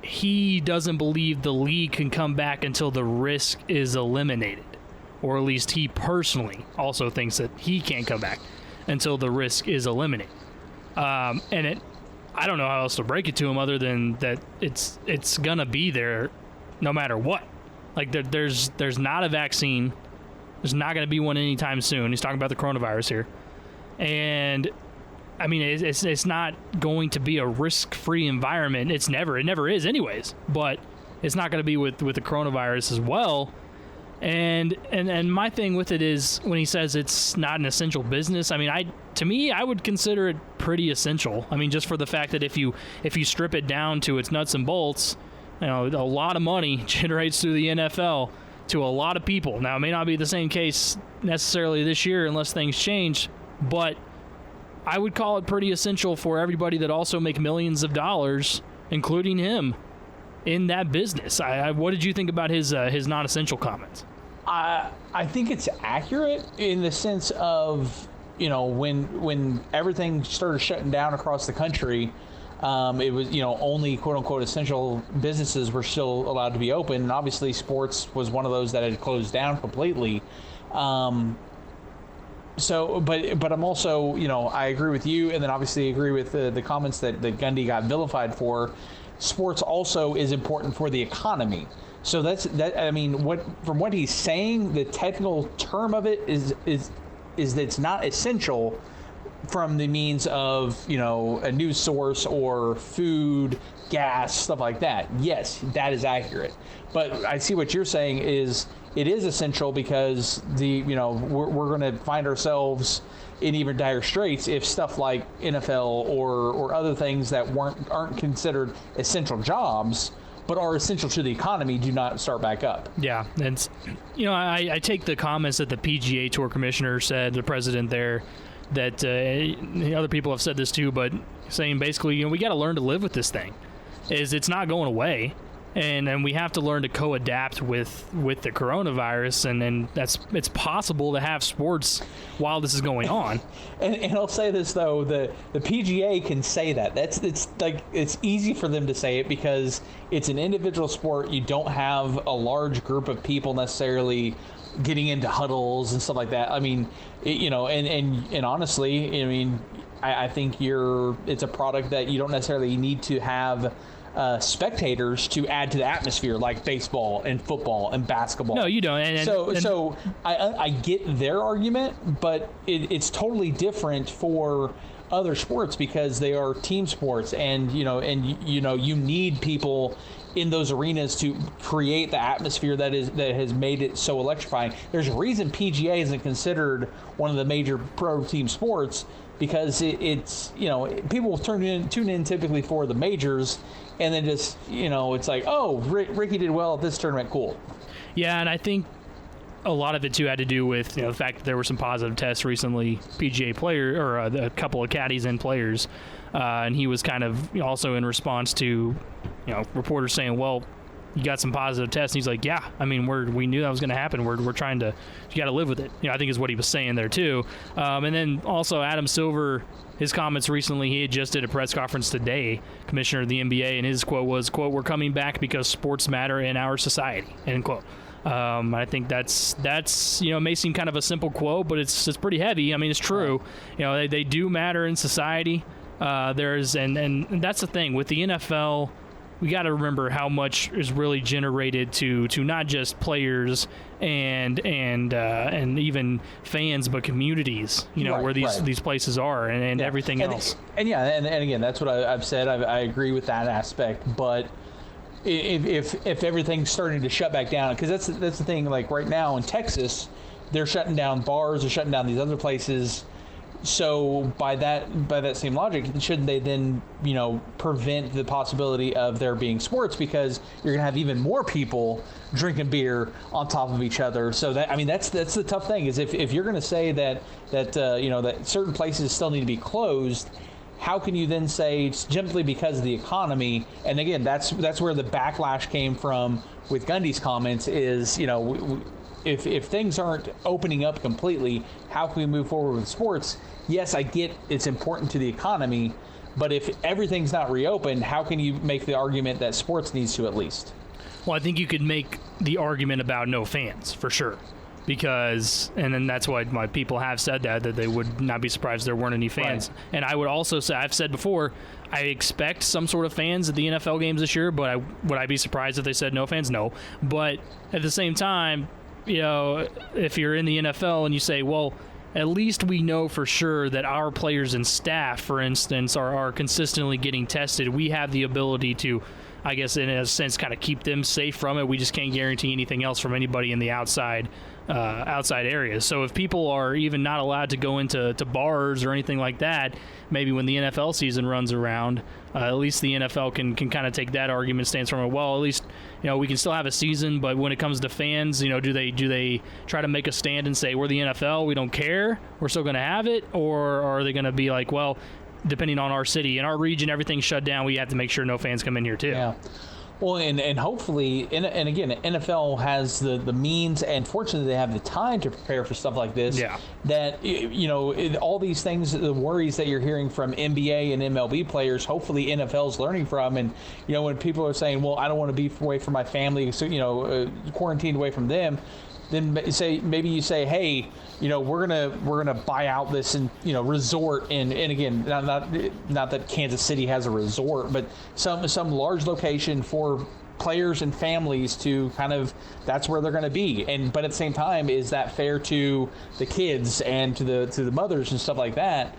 he doesn't believe the league can come back until the risk is eliminated. Or at least he personally also thinks that he can't come back until the risk is eliminated. I don't know how else to break it to him other than that it's going to be there no matter what. Like, there's not a vaccine. There's not going to be one anytime soon. He's talking about the coronavirus here. And, I mean, it's not going to be a risk-free environment. It never is anyways. But it's not going to be with the coronavirus as well. And my thing with it is when he says it's not an essential business, I mean, to me, I would consider it pretty essential. I mean, just for the fact that if you strip it down to its nuts and bolts, you know, a lot of money generates through the NFL to a lot of people. Now, it may not be the same case necessarily this year unless things change, but I would call it pretty essential for everybody that also make millions of dollars, including him, in that business. What did you think about his non-essential comments? I think it's accurate in the sense of, you know, when everything started shutting down across the country, it was, you know, only quote unquote essential businesses were still allowed to be open, and obviously sports was one of those that had closed down completely. So, but I'm also, you know, I agree with you, and then obviously agree with the comments that Gundy got vilified for. Sports also is important for the economy. So that. I mean, from what he's saying, the technical term of it is that it's not essential from the means of, you know, a news source or food, gas, stuff like that. Yes, that is accurate. But I see what you're saying is it is essential because we're going to find ourselves in even dire straits if stuff like NFL or other things that aren't considered essential jobs but are essential to the economy do not start back up. Yeah, and you know, I take the comments that the PGA Tour commissioner said, the president there, that other people have said this too, but saying basically, you know, we got to learn to live with this thing. It's not going away. And we have to learn to co-adapt with the coronavirus, and it's possible to have sports while this is going on. And I'll say this though, the PGA can say that. It's easy for them to say it because it's an individual sport. You don't have a large group of people necessarily getting into huddles and stuff like that. I mean, and honestly, I mean, I think it's a product that you don't necessarily need to have spectators to add to the atmosphere like baseball and football and basketball. No, you don't. So I get their argument, but it's totally different for other sports because they are team sports, and you need people in those arenas to create the atmosphere that has made it so electrifying. There's a reason PGA isn't considered one of the major pro team sports, because it's people tune in typically for the majors, and then just it's like, oh, Ricky did well at this tournament, cool. Yeah, and I think a lot of it too had to do with the fact that there were some positive tests recently, PGA player or a couple of caddies and players, and he was kind of also in response to reporters saying, well, you got some positive tests, and he's like, yeah, I mean, we knew that was going to happen. We're trying to, you got to live with it. I think is what he was saying there too. And then also Adam Silver, his comments recently, he had just did a press conference today, commissioner of the NBA, and his quote was, quote, "We're coming back because sports matter in our society," end quote. I think that's may seem kind of a simple quote, but it's pretty heavy. I mean, it's true. They do matter in society. And that's the thing with the NFL. we got to remember how much is really generated to not just players and even fans, but communities. Where these places are and everything else. And again, that's what I've said. I agree with that aspect. But if everything's starting to shut back down, because that's the thing. Like right now in Texas, they're shutting down bars, they're shutting down these other places. So by that same logic, shouldn't they then, prevent the possibility of there being sports, because you're going to have even more people drinking beer on top of each other. So that's the tough thing, is if you're going to say that certain places still need to be closed, how can you then say simply because of the economy? And again, that's where the backlash came from with Gundy's comments is, if things aren't opening up completely, how can we move forward with sports? Yes, I get it's important to the economy, but if everything's not reopened, how can you make the argument that sports needs to at least? Well, I think you could make the argument about no fans, for sure. And then that's why my people have said that they would not be surprised there weren't any fans. Right. And I would also say, I've said before, I expect some sort of fans at the NFL games this year, but would I be surprised if they said no fans? No. But at the same time, if you're in the NFL and you say, well, at least we know for sure that our players and staff, for instance, are consistently getting tested. We have the ability to, I guess, in a sense, kind of keep them safe from it. We just can't guarantee anything else from anybody in the outside areas. So if people are even not allowed to go into bars or anything like that, maybe when the NFL season runs around, at least the NFL can kind of take that argument stance from it. Well, at least we can still have a season, but when it comes to fans, do they try to make a stand and say, we're the NFL, we don't care, we're still going to have it, or are they going to be like, well, depending on our city and our region, everything's shut down, we have to make sure no fans come in here too. Yeah. Well, and hopefully, and again, NFL has the means, and fortunately, they have the time to prepare for stuff like this. Yeah. That, all these things, the worries that you're hearing from NBA and MLB players, hopefully NFL's learning from. And, when people are saying, well, I don't want to be away from my family, so, quarantined away from them, then maybe you say, hey, we're gonna buy out this resort, and again, not that Kansas City has a resort, but some large location for players and families to kind of, that's where they're going to be. But at the same time, is that fair to the kids and to the mothers and stuff like that?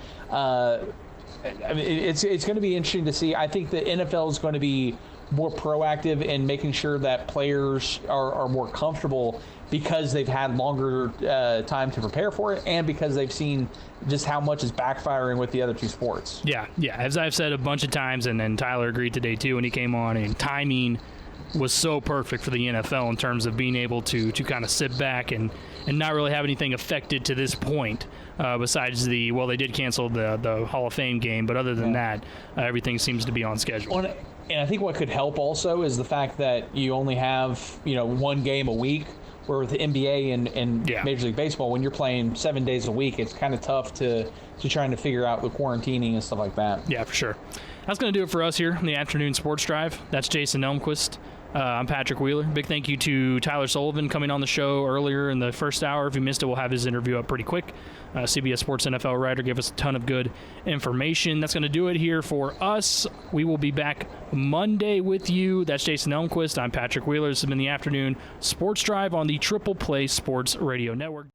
It's going to be interesting to see. I think the NFL is going to be more proactive in making sure that players are more comfortable, because they've had longer time to prepare for it, and because they've seen just how much is backfiring with the other two sports. Yeah. As I've said a bunch of times, and Tyler agreed today too when he came on, and timing was so perfect for the NFL in terms of being able to kind of sit back and not really have anything affected to this point, besides they did cancel the Hall of Fame game, but other than that, everything seems to be on schedule. And I think what could help also is the fact that you only have one game a week, where with the NBA and Major League Baseball, when you're playing 7 days a week, it's kind of tough to trying to figure out the quarantining and stuff like that. Yeah, for sure. That's going to do it for us here on the Afternoon Sports Drive. That's Jason Elmquist. I'm Patrick Wheeler. Big thank you to Tyler Sullivan coming on the show earlier in the first hour. If you missed it, we'll have his interview up pretty quick. CBS Sports NFL writer gave us a ton of good information. That's going to do it here for us. We will be back Monday with you. That's Jason Elmquist. I'm Patrick Wheeler. This has been the Afternoon Sports Drive on the Triple Play Sports Radio Network.